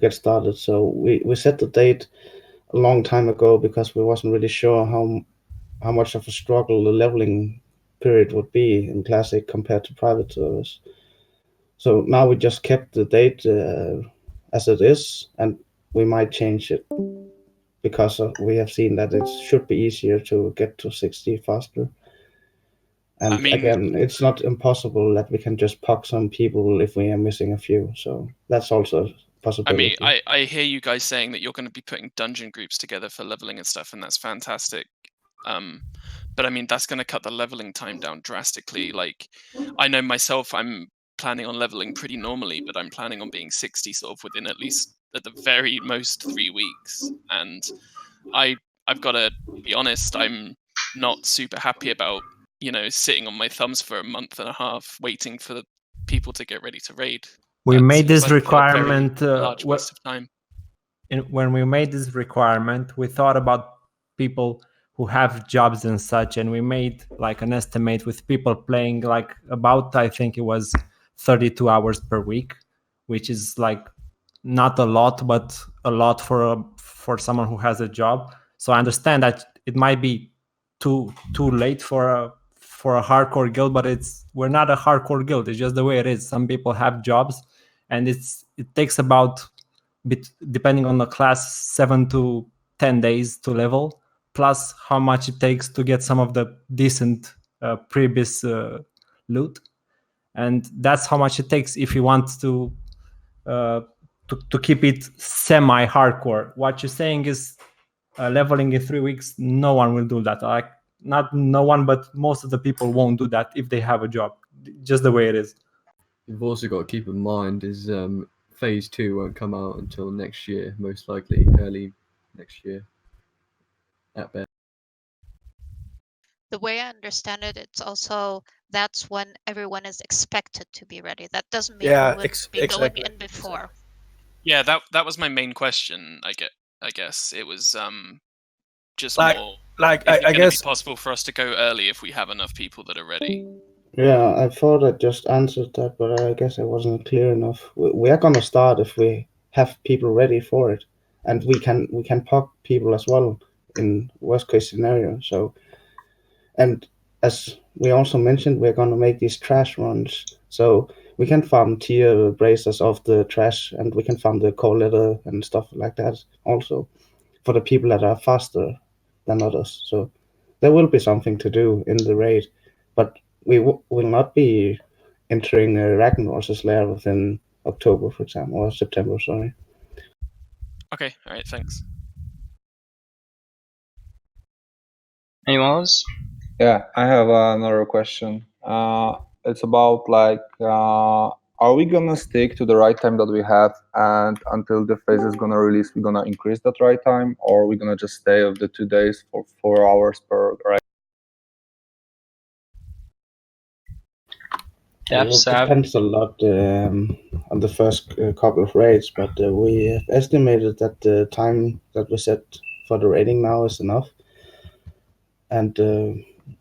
[SPEAKER 10] get started. So we set the date a long time ago because we wasn't really sure how much of a struggle the leveling period would be in Classic compared to private servers. So now we just kept the date as it is, and we might change it because we have seen that it should be easier to get to 60 faster. And again, it's not impossible that we can just pock some people if we are missing a few. So that's also a possibility.
[SPEAKER 13] I mean, I hear you guys saying that you're going to be putting dungeon groups together for leveling and stuff, and that's fantastic. But I mean, that's going to cut the leveling time down drastically. Like, I know myself, I'm planning on leveling pretty normally, but I'm planning on being 60 sort of within at least, at the very most, 3 weeks. And I've got to be honest, I'm not super happy about, sitting on my thumbs for a month and a half waiting for the people to get ready to raid.
[SPEAKER 11] We made this
[SPEAKER 13] like
[SPEAKER 11] requirement
[SPEAKER 13] a large waste of time.
[SPEAKER 11] When we made this requirement, we thought about people who have jobs and such, and we made like an estimate with people playing like about, I think it was 32 hours per week, which is like not a lot, but a lot for someone who has a job. So I understand that it might be too late for a hardcore guild, but we're not a hardcore guild. It's just the way it is. Some people have jobs, and it takes about, depending on the class, 7 to 10 days to level, plus how much it takes to get some of the decent pre-BIS loot, and that's how much it takes if you want to keep it semi-hardcore. What you're saying is leveling in 3 weeks. No one will do that. Like, not no one, but most of the people won't do that if they have a job. Just the way it is.
[SPEAKER 14] You've also got to keep in mind is Phase 2 won't come out until next year, most likely early next year at best.
[SPEAKER 15] The way I understand it, it's also that's when everyone is expected to be ready. That doesn't mean we would be going in before.
[SPEAKER 13] Yeah, that was my main question. I guess it was just
[SPEAKER 5] Like-
[SPEAKER 13] more.
[SPEAKER 5] like,
[SPEAKER 13] is
[SPEAKER 5] I
[SPEAKER 13] it
[SPEAKER 5] guess-
[SPEAKER 13] be possible for us to go early if we have enough people that are ready?
[SPEAKER 10] Yeah, I thought I just answered that, but I guess I wasn't clear enough. We are gonna start if we have people ready for it, and we can pock people as well in worst case scenario. So, and as we also mentioned, we're gonna make these trash runs, so we can farm tier braces off the trash, and we can farm the core leather and stuff like that also for the people that are faster than others. So there will be something to do in the raid, but we will not be entering Ragnaros's lair within October, for example, or September, sorry.
[SPEAKER 13] Okay, alright, thanks.
[SPEAKER 2] Anyone else?
[SPEAKER 8] Yeah, I have another question. it's about like, are we gonna stick to the right time that we have, and until the phase is gonna release, we're gonna increase that right time, or are we gonna just stay of the 2 days for 4 hours per right?
[SPEAKER 10] Well, it depends a lot on the first couple of raids, but we have estimated that the time that we set for the raiding now is enough, and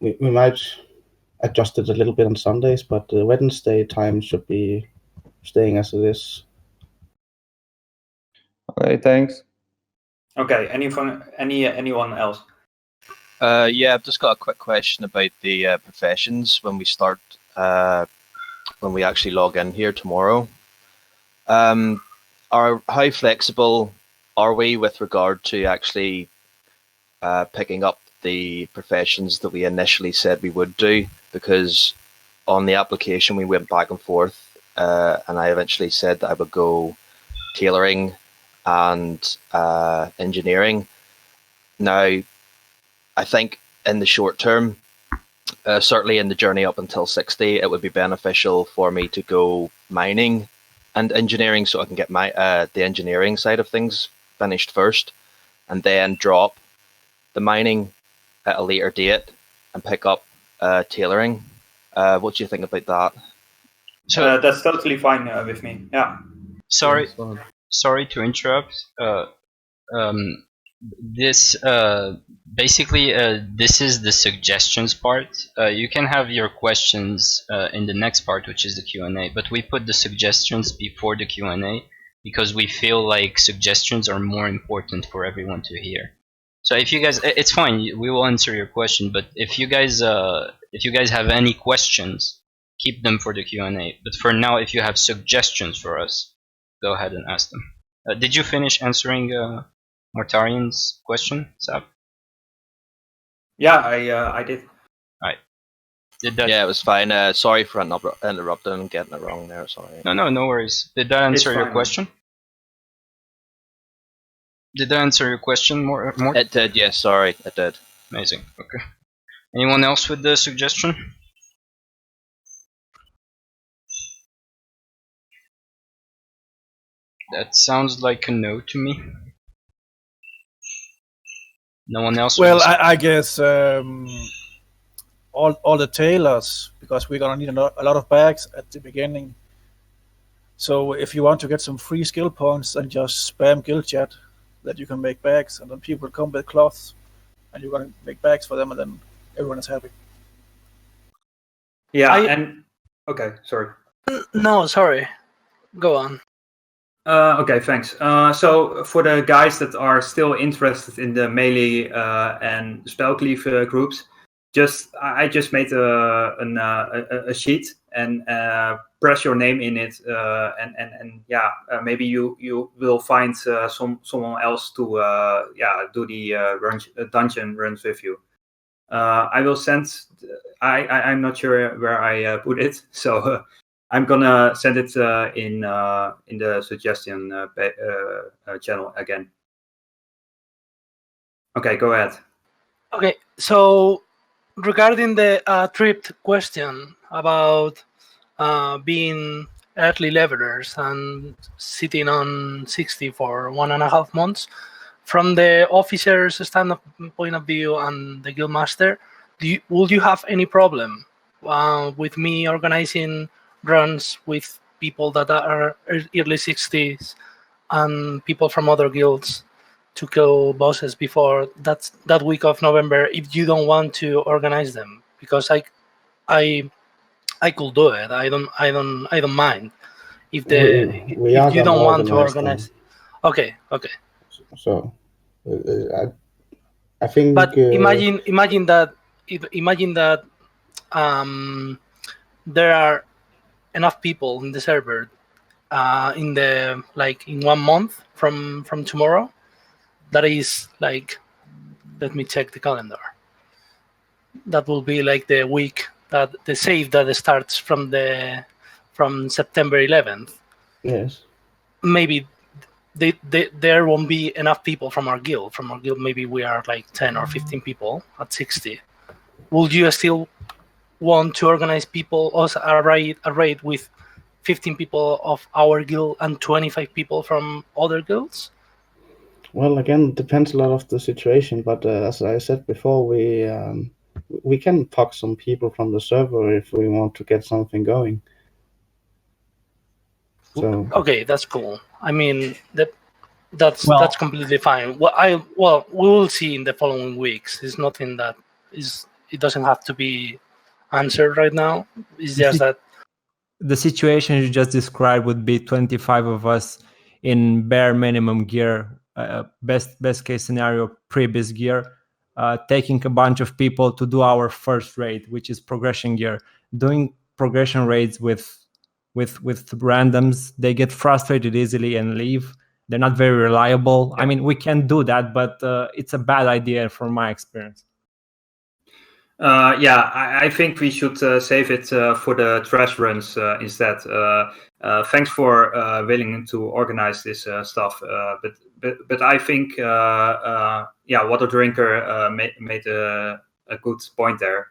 [SPEAKER 10] we might adjust it a little bit on Sundays, but the Wednesday time should be staying as it is.
[SPEAKER 8] Okay, thanks.
[SPEAKER 1] Okay, anyone else?
[SPEAKER 16] Yeah, I've just got a quick question about the professions when we start, when we actually log in here tomorrow. How flexible are we with regard to actually picking up the professions that we initially said we would do? Because on the application we went back and forth, and I eventually said that I would go tailoring and engineering. Now, I think in the short term, certainly in the journey up until 60, it would be beneficial for me to go mining and engineering, so I can get my the engineering side of things finished first, and then drop the mining at a later date and pick up tailoring. What do you think about that?
[SPEAKER 2] So
[SPEAKER 1] that's totally fine with me. Yeah.
[SPEAKER 2] Sorry to interrupt. This basically this is the suggestions part. You can have your questions in the next part, which is the Q&A, but we put the suggestions before the Q&A because we feel like suggestions are more important for everyone to hear. So if you guys, it's fine, we will answer your question, but if you guys have any questions, keep them for the Q&A. But for now, if you have suggestions for us, go ahead and ask them. Did you finish answering Mortarian's question, Sab?
[SPEAKER 1] Yeah, I did.
[SPEAKER 2] Alright.
[SPEAKER 16] Yeah, it was fine. Sorry for interrupting and getting it wrong there. Sorry.
[SPEAKER 2] No worries. Did that answer your question? Did that answer your question, more?
[SPEAKER 16] It did, yes. Sorry, it did.
[SPEAKER 2] Amazing. Okay. Anyone else with the suggestion? That sounds like a no to me. No one else?
[SPEAKER 5] Well, I guess all the tailors, because we're gonna need a lot of bags at the beginning. So if you want to get some free skill points, and just spam guild chat that you can make bags, and then people come with cloths, and you're gonna make bags for them, and then everyone is happy.
[SPEAKER 1] Yeah, okay, sorry.
[SPEAKER 12] No, sorry. Go on.
[SPEAKER 1] Okay, thanks. So for the guys that are still interested in the melee and spellcleave groups, I just made a sheet and press your name in it, and yeah, maybe you will find someone else to do the dungeon runs with you. I will send. I'm not sure where I put it, so. I'm gonna send it in the suggestion channel again. Okay, go ahead.
[SPEAKER 12] Okay, so regarding the tripped question about being early levelers and sitting on 60 for 1.5 months, from the officer's stand point of view and the guildmaster, would you have any problem with me organizing runs with people that are early 60s and people from other guilds to kill bosses before that week of November, if you don't want to organize them? Because I could do it. I don't mind if if you don't want to organize. Okay.
[SPEAKER 10] So I think.
[SPEAKER 12] But imagine that there are enough people in the server in 1 month from tomorrow. That is like, let me check the calendar. That will be like the week that the save that starts from September 11th.
[SPEAKER 10] Yes.
[SPEAKER 12] Maybe there won't be enough people from our guild. From our guild, maybe we are like 10 or 15 people at 60. Would you still want to organize people also a raid with 15 people of our guild and 25 people from other guilds?
[SPEAKER 10] Well, again, it depends a lot of the situation, but as I said before, we can pock some people from the server if we want to get something going. So
[SPEAKER 12] Okay, that's cool. I mean, that's completely fine. Well, we will see in the following weeks. It's nothing that is. It doesn't have to be answered right now. It's just that
[SPEAKER 11] the situation you just described would be 25 of us in bare minimum gear, best case scenario pre-bis gear, taking a bunch of people to do our first raid, which is progression gear. Doing progression raids with randoms, they get frustrated easily and leave. They're not very reliable. I mean, we can do that, but it's a bad idea from my experience.
[SPEAKER 1] Yeah, I think we should save it for the trash runs instead. Thanks for willing to organize this stuff. But I think Water Drinker made a good point there.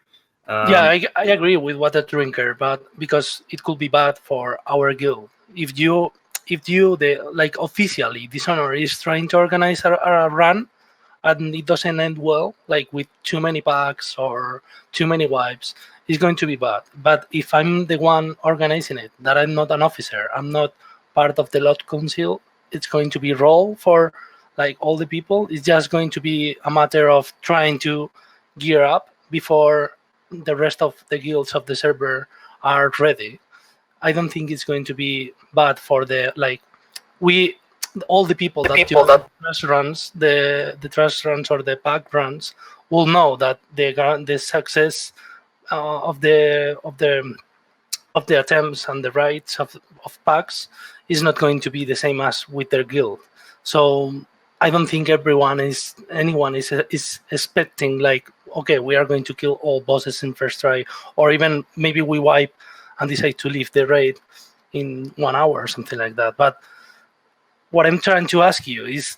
[SPEAKER 12] yeah, I agree with Water Drinker, but because it could be bad for our guild if you the officially Dishonored is trying to organize a run and it doesn't end well, like with too many packs or too many wipes, it's going to be bad. But if I'm the one organizing it, that I'm not an officer, I'm not part of the lot council, it's going to be roll for like all the people. It's just going to be a matter of trying to gear up before the rest of the guilds of the server are ready. I don't think it's going to be bad for the all the people that do the trash runs, the trash runs or the pack runs will know that the success of the attempts and the rights of packs is not going to be the same as with their guild. So I don't think anyone is expecting like, okay, we are going to kill all bosses in first try, or even maybe we wipe and decide to leave the raid in 1 hour or something like that. But what I'm trying to ask you is,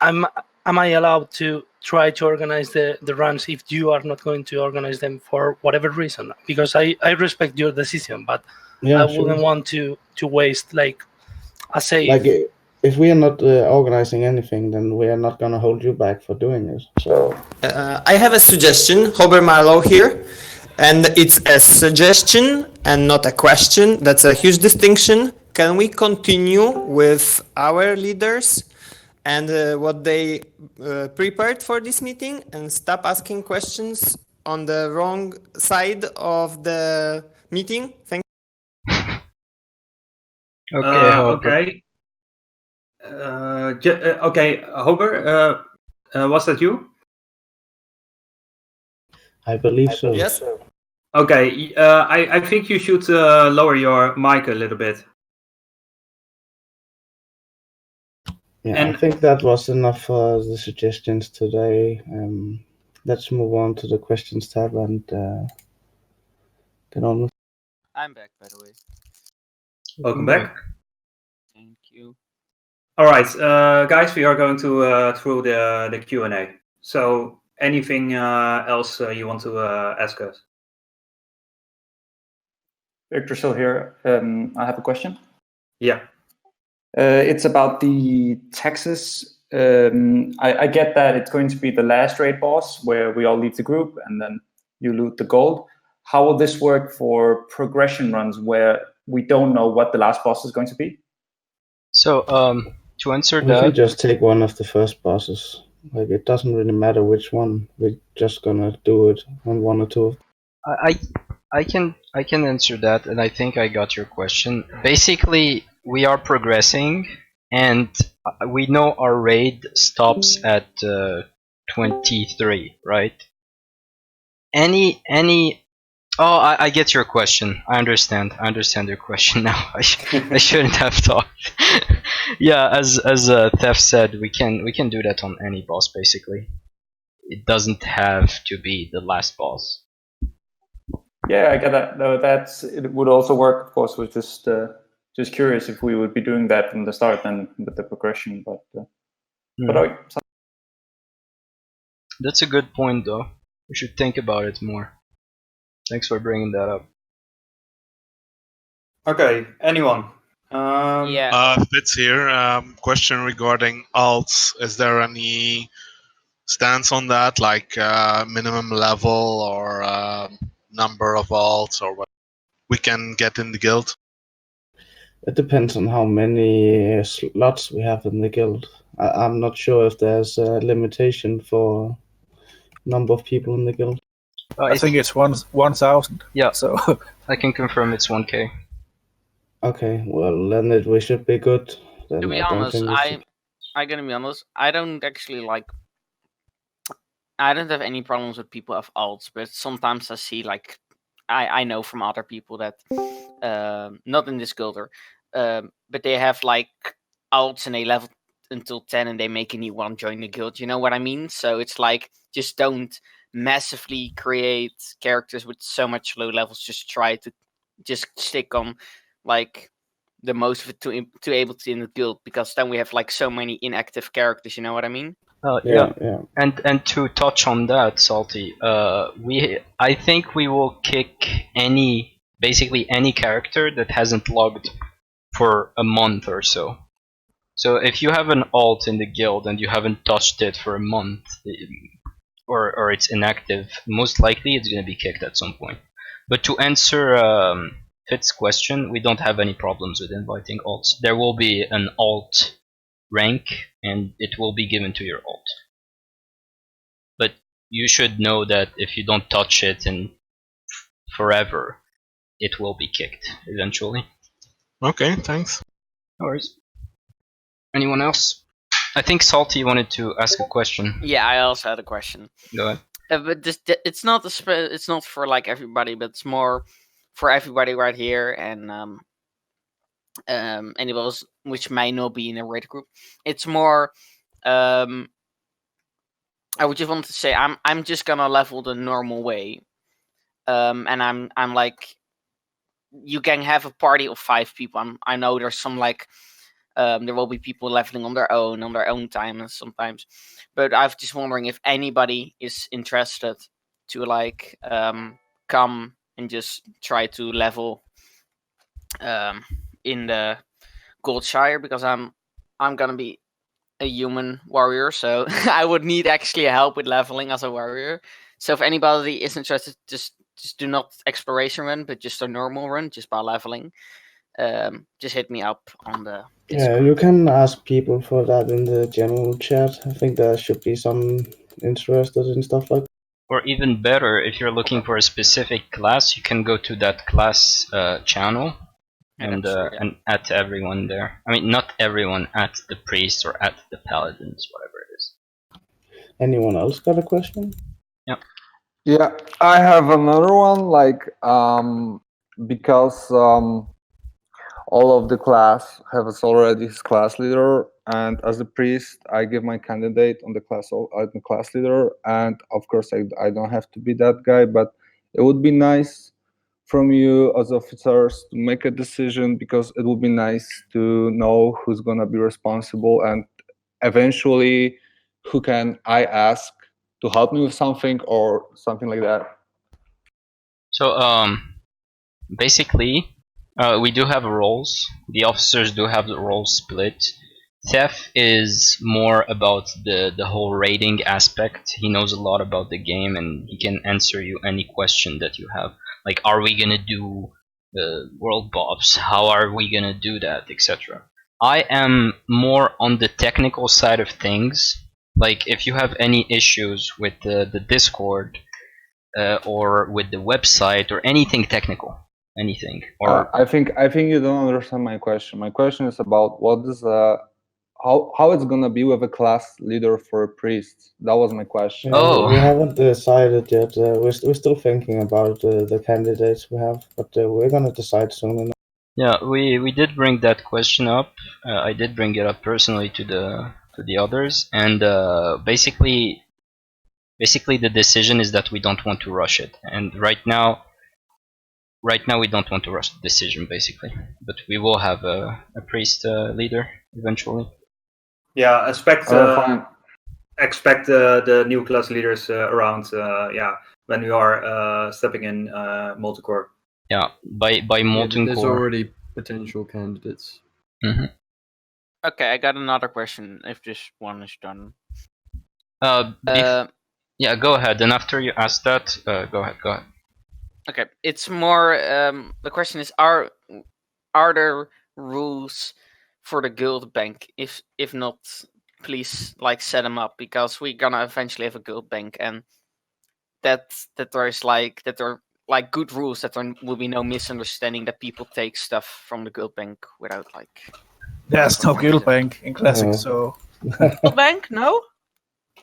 [SPEAKER 12] am I allowed to try to organize the runs if you are not going to organize them for whatever reason? Because I respect your decision, but
[SPEAKER 10] yeah,
[SPEAKER 12] I wouldn't want to waste like a save.
[SPEAKER 10] Like if we are not organizing anything, then we are not gonna hold you back for doing it. So
[SPEAKER 17] I have a suggestion, Hober Marlow here, and it's a suggestion and not a question. That's a huge distinction. Can we continue with our leaders and what they prepared for this meeting and stop asking questions on the wrong side of the meeting? Thank you.
[SPEAKER 2] Okay,
[SPEAKER 1] okay. Okay, Hober, was that you?
[SPEAKER 10] I believe so.
[SPEAKER 17] Yes.
[SPEAKER 1] Okay, I think you should lower your mic a little bit.
[SPEAKER 10] Yeah,
[SPEAKER 1] And
[SPEAKER 10] I think that was enough for the suggestions today. Let's move on to the questions tab and get on with.
[SPEAKER 18] I'm back, by the way.
[SPEAKER 1] welcome back.
[SPEAKER 18] Thank you.
[SPEAKER 1] All right, guys, we are going to through the Q&A. So anything else you want to ask us?
[SPEAKER 19] Victor still here. I have a question.
[SPEAKER 1] Yeah.
[SPEAKER 19] It's about the taxes. I get that it's going to be the last raid boss where we all leave the group and then you loot the gold. How will this work for progression runs where we don't know what the last boss is going to be?
[SPEAKER 2] So to answer
[SPEAKER 10] We
[SPEAKER 2] that,
[SPEAKER 10] can just take one of the first bosses. Like it doesn't really matter which one. We're just gonna do it on one or two of them.
[SPEAKER 2] I can answer that, and I think I got your question. Basically, we are progressing, and we know our raid stops at 23, right? Oh, I get your question. I understand your question now. I shouldn't have talked. Yeah, as Theft said, we can do that on any boss basically. It doesn't have to be the last boss.
[SPEAKER 19] Yeah, I get that. No, it would also work, of course. Was just curious if we would be doing that from the start and with the progression, but
[SPEAKER 2] That's a good point, though. We should think about it more. Thanks for bringing that up.
[SPEAKER 1] Okay, anyone?
[SPEAKER 20] Fitz here. Question regarding alts. Is there any stance on that, like minimum level or number of alts or what we can get in the guild?
[SPEAKER 10] It depends on how many slots we have in the guild. I'm not sure if there's a limitation for number of people in the guild.
[SPEAKER 5] I think it's 1,000.
[SPEAKER 2] Yeah.
[SPEAKER 5] So
[SPEAKER 2] I can confirm it's 1K.
[SPEAKER 10] Okay, well then we should be good. Then
[SPEAKER 18] To be
[SPEAKER 10] I don't
[SPEAKER 18] honest,
[SPEAKER 10] think we should.
[SPEAKER 18] I'm gonna be honest. I don't actually like. I don't have any problems with people have alts, but sometimes I see like, I know from other people that, not in this guilder, but they have like alts and they level until 10 and they make a new one join the guild. You know what I mean? So it's like, just don't massively create characters with so much low levels. Just try to just stick on like the most of it to able to in the guild, because then we have like so many inactive characters. You know what I mean?
[SPEAKER 10] Yeah.
[SPEAKER 2] And to touch on that, Salty, I think we will kick basically any character that hasn't logged for a month or so. So if you have an alt in the guild and you haven't touched it for a month, or it's inactive, most likely it's going to be kicked at some point. But to answer Fitz's question, we don't have any problems with inviting alts. There will be an alt rank, and it will be given to your alt. But you should know that if you don't touch it in forever, it will be kicked eventually.
[SPEAKER 20] Okay, thanks.
[SPEAKER 2] No worries. Anyone else? I think Salty wanted to ask a question.
[SPEAKER 18] Yeah, I also had a question.
[SPEAKER 2] Go ahead.
[SPEAKER 18] But it's not it's not for like everybody, but it's more for everybody right here and anybody else which may not be in a raid group. It's more I would just want to say I'm just gonna level the normal way. And I'm like, you can have a party of 5 people. I know there's some like there will be people leveling on their own time sometimes, but I'm just wondering if anybody is interested to like come and just try to level in the Goldshire, because I'm gonna be a human warrior, so I would need actually help with leveling as a warrior. So if anybody is interested, just do not exploration run, but just a normal run, just by leveling. Just hit me up on the
[SPEAKER 10] Yeah, you can ask people for that in the general chat. I think there should be some interested in stuff like that.
[SPEAKER 2] Or even better, if you're looking for a specific class, you can go to that class channel and at everyone there. I mean, not everyone, at the priest or at the paladins, whatever it is.
[SPEAKER 10] Anyone else got a question?
[SPEAKER 8] Yeah, I have another one. Like, because all of the class has already his class leader, and as a priest, I give my candidate on the class leader, and of course, I don't have to be that guy, but it would be nice from you as officers to make a decision, because it would be nice to know who's gonna be responsible, and eventually who can I ask to help me with something or something like that.
[SPEAKER 2] So basically, we do have roles. The officers do have the roles split. Thef is more about the whole raiding aspect. He knows a lot about the game, and he can answer you any question that you have. Like, are we gonna do world bobs? How are we gonna do that, etc. I am more on the technical side of things. Like, if you have any issues with the Discord or with the website or anything technical, anything. Or
[SPEAKER 8] I think you don't understand my question. My question is about what is how it's gonna be with a class leader for a priest. That was my question.
[SPEAKER 10] Yeah, we haven't decided yet. We're still thinking about the candidates we have, but we're gonna decide soon enough.
[SPEAKER 2] Yeah, we did bring that question up. I did bring it up personally to the others, and basically the decision is that we don't want to rush it. And right now we don't want to rush the decision, basically. But we will have a priest leader eventually.
[SPEAKER 1] Yeah, expect
[SPEAKER 2] fine.
[SPEAKER 1] the new class leaders around. Yeah, when you are stepping in multicore.
[SPEAKER 2] Yeah, by molten
[SPEAKER 14] there's
[SPEAKER 2] core.
[SPEAKER 14] already potential candidates.
[SPEAKER 2] Mm-hmm.
[SPEAKER 18] Okay, I got another question. If this one is done.
[SPEAKER 2] Yeah, go ahead. And after you ask that, go ahead.
[SPEAKER 18] Okay, it's more. The question is: Are there rules for the guild bank? If not, please set them up, because we're gonna eventually have a guild bank, and that there are good rules, that there will be no misunderstanding that people take stuff from the guild bank without
[SPEAKER 5] There's no guild bank in Classic, so.
[SPEAKER 18] Guild bank? No.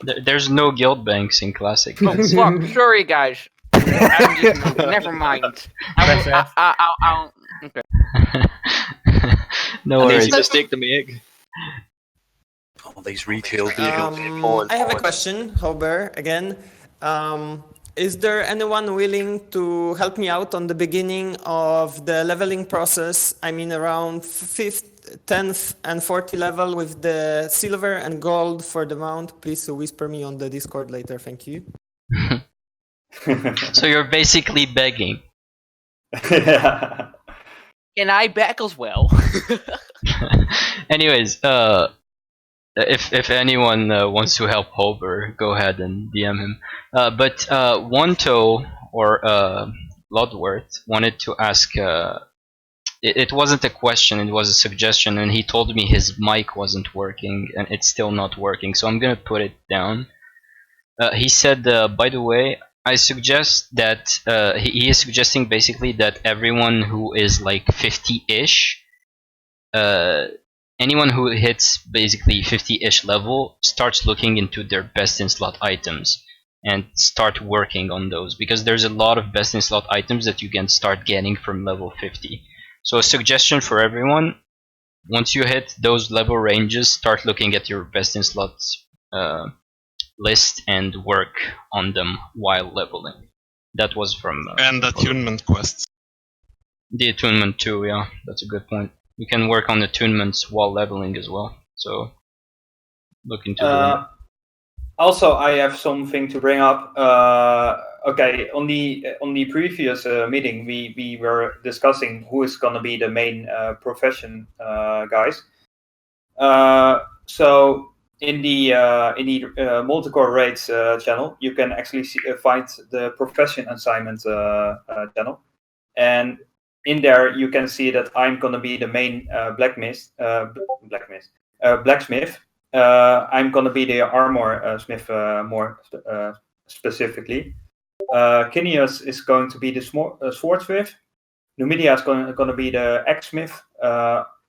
[SPEAKER 2] There's no guild banks in Classic.
[SPEAKER 18] Oh fuck! Sorry, guys. I'm just never mind. I'll okay.
[SPEAKER 2] No
[SPEAKER 16] An
[SPEAKER 2] worries.
[SPEAKER 16] easy mistake to make.
[SPEAKER 21] All these retail
[SPEAKER 17] I have a question, Hober, again. Is there anyone willing to help me out on the beginning of the leveling process? I mean, around 5th, 10th, and 40th level with the silver and gold for the mount. Please whisper me on the Discord later. Thank you.
[SPEAKER 2] So you're basically begging.
[SPEAKER 18] And I back as well.
[SPEAKER 2] Anyways, if anyone wants to help Hober, go ahead and DM him. But Wonto or Lodworth wanted to ask. It wasn't a question; it was a suggestion, and he told me his mic wasn't working, and it's still not working. So I'm gonna put it down. He said, by the way, I suggest that he is suggesting basically that everyone who is like 50-ish, anyone who hits basically 50-ish level starts looking into their best in slot items and start working on those, because there's a lot of best in slot items that you can start getting from level 50. So a suggestion for everyone: once you hit those level ranges, start looking at your best in slots list and work on them while leveling. That was from
[SPEAKER 20] and attunement quests.
[SPEAKER 2] The attunement too, yeah, that's a good point. You can work on attunements while leveling as well, so look into doing.
[SPEAKER 1] Also, I have something to bring up. Okay, on the previous meeting, we were discussing who is gonna be the main profession guys. So in the multicore raids channel, you can actually find the profession assignment channel, and in there you can see that I'm gonna be the main blacksmith. I'm gonna be the armor smith more specifically. Kineos is going to be the swordsmith. Numidia is gonna be the axesmith.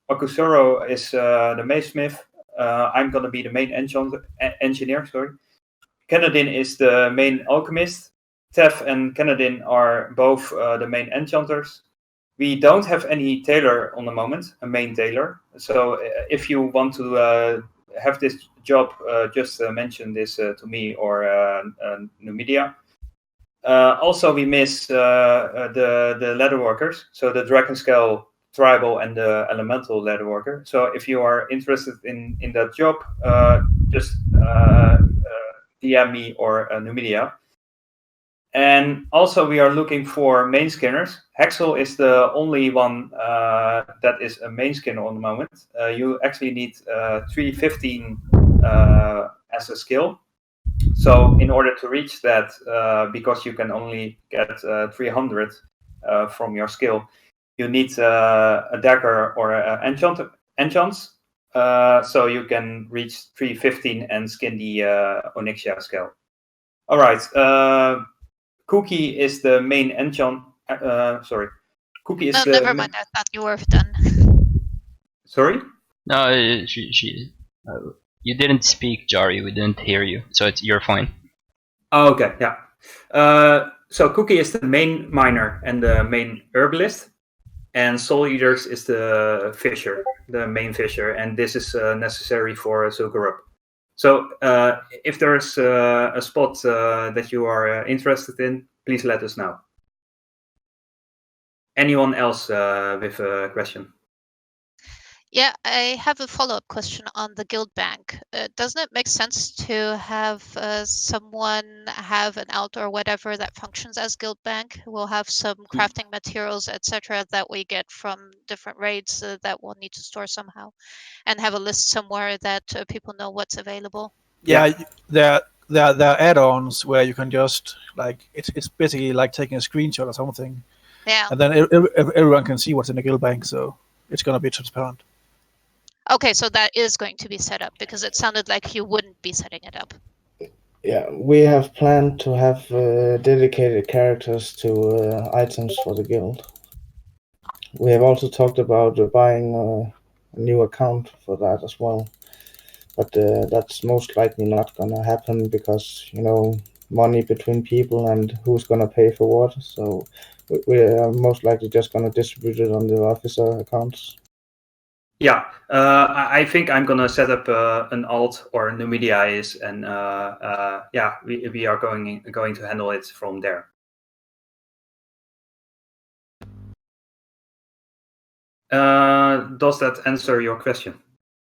[SPEAKER 1] Akusuro is the masesmith. I'm gonna be the main engineer. Sorry. Kenadin is the main alchemist. Tef and Kenadin are both the main enchanters. We don't have any tailor on the moment, a main tailor. So if you want to have this job, just mention this to me or Numidia. Also, we miss the leatherworkers, so the Dragon Scale Tribal and the Elemental Leatherworker. So if you are interested in that job, just DM me or Numidia. And also, we are looking for main skinners. Hexel is the only one that is a main skinner on the moment. You actually need 315 as a skill. So in order to reach that, because you can only get 300 from your skill, you need a dagger or enchants. So you can reach 315 and skin the Onyxia skill. All right. Cookie is the main enchant. Sorry. Cookie is
[SPEAKER 15] no,
[SPEAKER 1] the.
[SPEAKER 15] Never mind. I thought you were done.
[SPEAKER 1] Sorry?
[SPEAKER 2] No, you didn't speak, Jari. We didn't hear you, so you're fine.
[SPEAKER 1] Oh, okay, yeah. So Cookie is the main miner and the main herbalist, and Soul Eaters is the fisher, the main fisher, and this is necessary for Zul'Gurub. So if there's a spot that you are interested in, please let us know. Anyone else with a question?
[SPEAKER 15] Yeah, I have a follow-up question on the guild bank. Doesn't it make sense to have someone have an alt or whatever that functions as guild bank? We'll have some crafting materials, etc., that we get from different raids that we'll need to store somehow, and have a list somewhere that people know what's available.
[SPEAKER 5] Yeah, there are add-ons where you can just like it's basically like taking a screenshot or something.
[SPEAKER 15] Yeah.
[SPEAKER 5] And then everyone can see what's in the guild bank, so it's gonna be transparent.
[SPEAKER 15] Okay, so that is going to be set up because it sounded like you wouldn't be setting it up.
[SPEAKER 10] Yeah, we have planned to have dedicated characters to items for the guild. We have also talked about buying a new account for that as well. But that's most likely not gonna happen because, money between people and who's gonna pay for what. So we are most likely just gonna distribute it on the officer accounts.
[SPEAKER 1] Yeah, I think I'm gonna set up an alt or new media is, and yeah, we are going to handle it from there. Does that answer your question?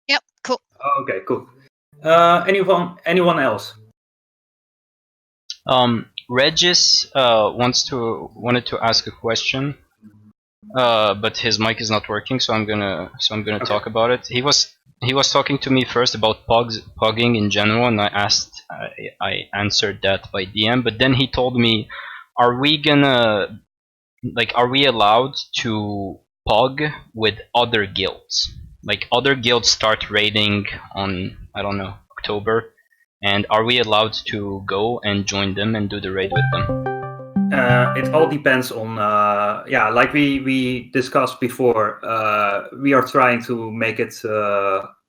[SPEAKER 15] Yep, cool.
[SPEAKER 1] Okay, cool. Anyone else?
[SPEAKER 2] Regis wanted to ask a question, but his mic is not working, so I'm gonna talk about it. He was talking to me first about pogging in general, and I answered that by DM. But then he told me, are we allowed to pog with other guilds? Like other guilds start raiding on, I don't know, October, and are we allowed to go and join them and do the raid with them?
[SPEAKER 1] It all depends on, yeah, like we discussed before, we are trying to make it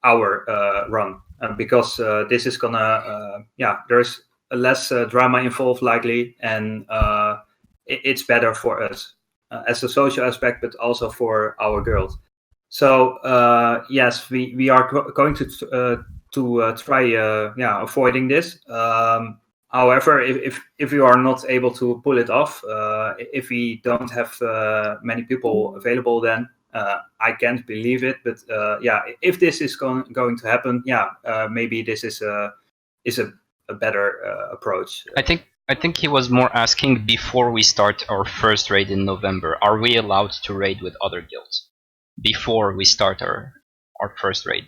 [SPEAKER 1] our run because this is gonna, yeah, there's less drama involved likely, and it's better for us as a social aspect, but also for our girls. So yes, we are going to try, yeah, avoiding this. However, if you are not able to pull it off, if we don't have many people available, then I can't believe it. But yeah, if this is going to happen, yeah, maybe this is a better approach.
[SPEAKER 2] I think he was more asking before we start our first raid in November. Are we allowed to raid with other guilds before we start our first raid?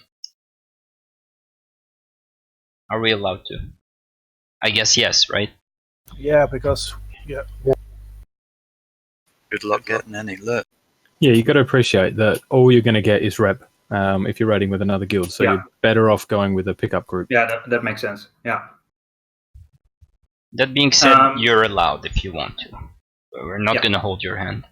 [SPEAKER 2] Are we allowed to? I guess yes, right?
[SPEAKER 5] Yeah, because yeah.
[SPEAKER 21] Good luck getting any. Look.
[SPEAKER 6] Yeah, you got to appreciate that all you're going to get is rep if you're raiding with another guild. So you're better off going with a pickup group.
[SPEAKER 1] Yeah, that makes sense. Yeah.
[SPEAKER 2] That being said, you're allowed if you want to. We're not going to hold your hand.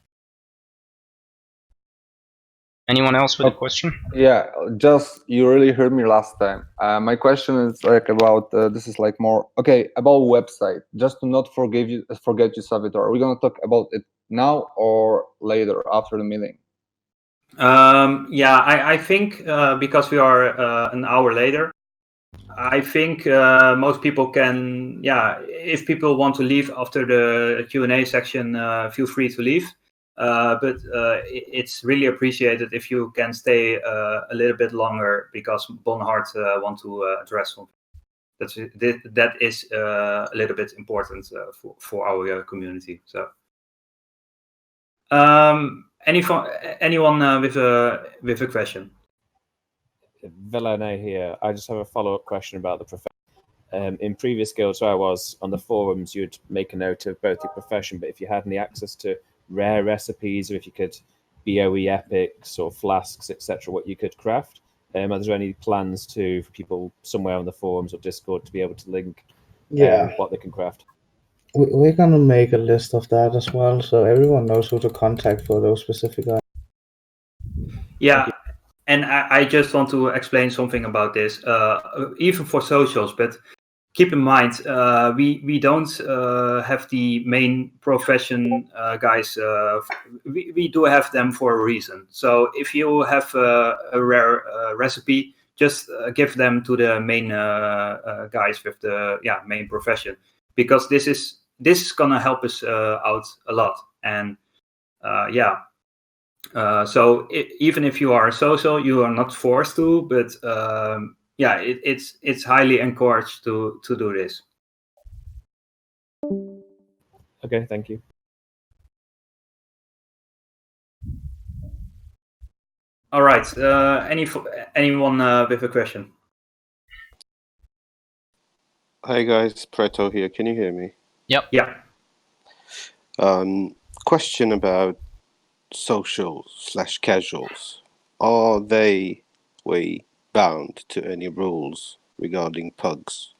[SPEAKER 2] Anyone else with a question?
[SPEAKER 8] Yeah, just you really heard me last time. My question is like about this is like more about website. Just to not forget you, Savitar. Are we gonna talk about it now or later after the meeting?
[SPEAKER 1] Yeah, I think because we are an hour later, I think most people can. Yeah, if people want to leave after the Q&A section, feel free to leave. But it's really appreciated if you can stay a little bit longer because Bonhart want to address something. That is a little bit important for our community. So, anyone with a question?
[SPEAKER 22] Villanay here. I just have a follow-up question about the profession. In previous guilds where I was on the forums, you'd make a note of both your profession, but if you had any access to rare recipes or if you could BOE epics or flasks, etc., what you could craft. Are there any plans for people somewhere on the forums or Discord to be able to link what they can craft?
[SPEAKER 10] We're gonna make a list of that as well, so everyone knows who to contact for those specific items.
[SPEAKER 1] Yeah, and I just want to explain something about this, even for socials, but keep in mind, we don't have the main profession guys. We do have them for a reason. So if you have a rare recipe, just give them to the main guys with the main profession, because this is gonna help us out a lot. And yeah, So even if you are social, you are not forced to, but yeah, it's highly encouraged to do this.
[SPEAKER 22] Okay, thank you.
[SPEAKER 1] All right. Anyone with a question?
[SPEAKER 3] Hi guys, Preto here. Can you hear me?
[SPEAKER 2] Yep.
[SPEAKER 1] Yeah.
[SPEAKER 3] Question about social/casuals. Are they bound to any rules regarding pugs?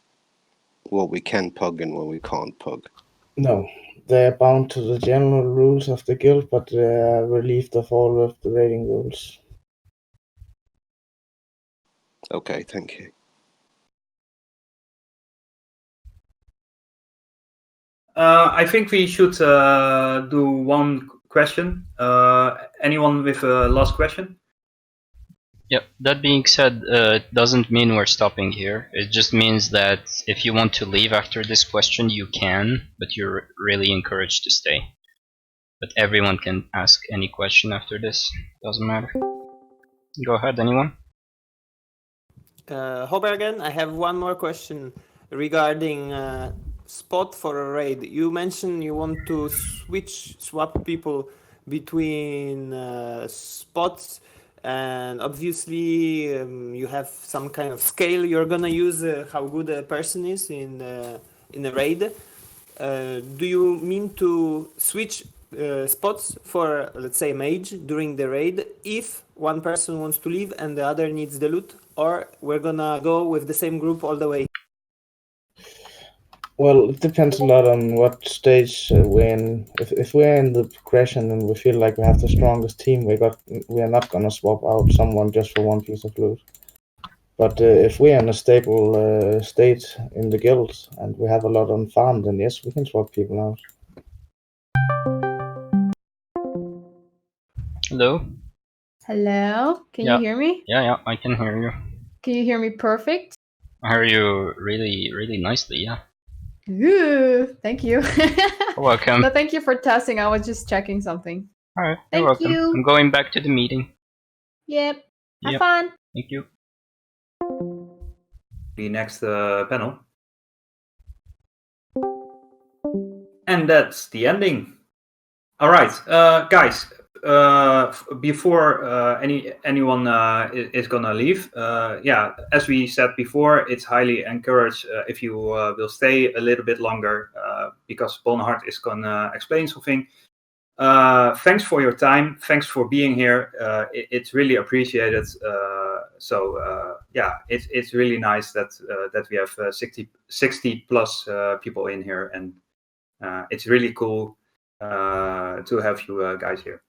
[SPEAKER 3] What we can pug and what we can't pug?
[SPEAKER 10] No, they're bound to the general rules of the guild, but they're relieved of all of the rating rules.
[SPEAKER 3] Okay, thank you.
[SPEAKER 1] I think we should do one question. Anyone with a last question?
[SPEAKER 2] Yep. That being said, it doesn't mean we're stopping here. It just means that if you want to leave after this question, you can, but you're really encouraged to stay. But everyone can ask any question after this. Doesn't matter. Go ahead, anyone.
[SPEAKER 17] Hober again, I have one more question regarding spot for a raid. You mentioned you want to swap people between spots, and obviously you have some kind of scale you're gonna use how good a person is in a raid. Do you mean to switch spots for, let's say, mage during the raid if one person wants to leave and the other needs the loot, or we're gonna go with the same group all the way?
[SPEAKER 10] Well, it depends a lot on what stage we're in. If we're in the progression and we feel like we have the strongest team, we are not gonna swap out someone just for one piece of loot. But if we're in a stable state in the guild and we have a lot on farm, then yes, we can swap people out.
[SPEAKER 2] Hello?
[SPEAKER 4] Hello? Can
[SPEAKER 2] Yeah.
[SPEAKER 4] you hear me?
[SPEAKER 2] Yeah, I can hear you.
[SPEAKER 4] Can you hear me perfect?
[SPEAKER 2] I hear you really nicely, yeah.
[SPEAKER 4] Ooh, thank you.
[SPEAKER 2] You're welcome.
[SPEAKER 4] No, thank you for testing. I was just checking something.
[SPEAKER 2] Alright, you're
[SPEAKER 4] Thank
[SPEAKER 2] welcome.
[SPEAKER 4] you.
[SPEAKER 2] I'm going back to the meeting.
[SPEAKER 4] Yep. Have
[SPEAKER 2] Yep.
[SPEAKER 4] fun.
[SPEAKER 2] Thank you.
[SPEAKER 1] The next panel. And that's the ending. All right, guys. Before anyone is gonna leave, yeah, as we said before, it's highly encouraged if you will stay a little bit longer because Bonhart is gonna explain something. Thanks for your time. Thanks for being here. It's really appreciated. Yeah, it's really nice that we have 60 plus people in here, and it's really cool to have you guys here.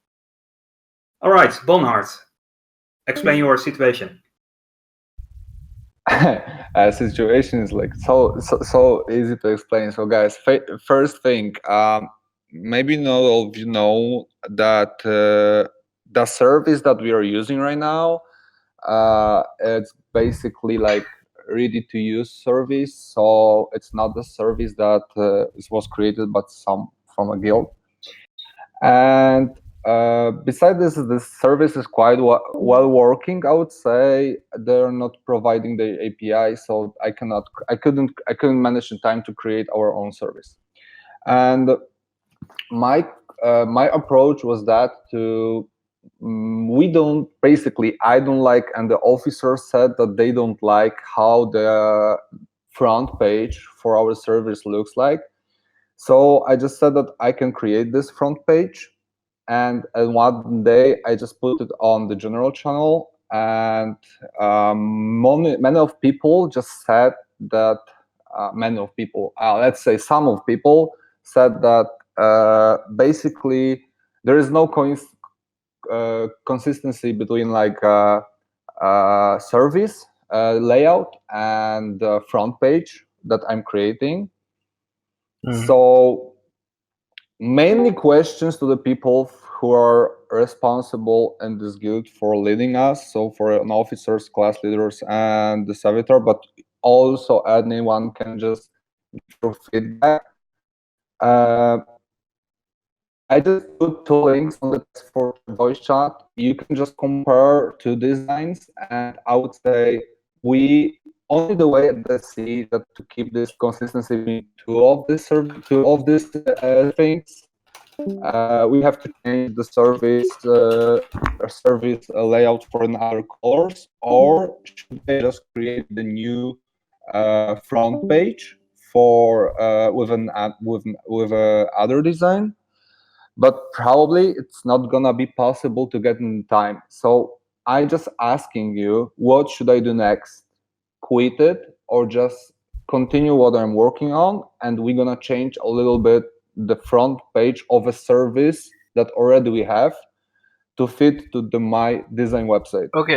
[SPEAKER 1] All right, Bonhart, explain your situation.
[SPEAKER 8] Situation is like so easy to explain. So guys, first thing, maybe not all of you know that the service that we are using right now, it's basically like ready to use service. So it's not the service that was created but some from a guild. And besides this service is quite well working. I would say they're not providing the API, so I couldn't manage in time to create our own service. And my approach was that I don't like, and the officers said that they don't like how the front page for our service looks like. So I just said that I can create this front page, and one day I just put it on the general channel, and many of people just said that let's say some of people said that basically there is no consistency between like service layout and the front page that I'm creating. So mainly questions to the people who are responsible in this guild for leading us, so for an officers, class leaders, and the servitor, but also anyone can just give feedback. I just put 2 links on the for voice chat. You can just compare 2 designs, and I would say only the way that I see that to keep this consistency between 2 of these things, we have to change the service layout for another colors, or should they just create the new front page for with a other design? But probably it's not gonna be possible to get in time. So I just asking you, what should I do next? Quit it or just continue what I'm working on, and we're gonna change a little bit the front page of a service that already we have to fit to the My Design website.
[SPEAKER 18] Okay,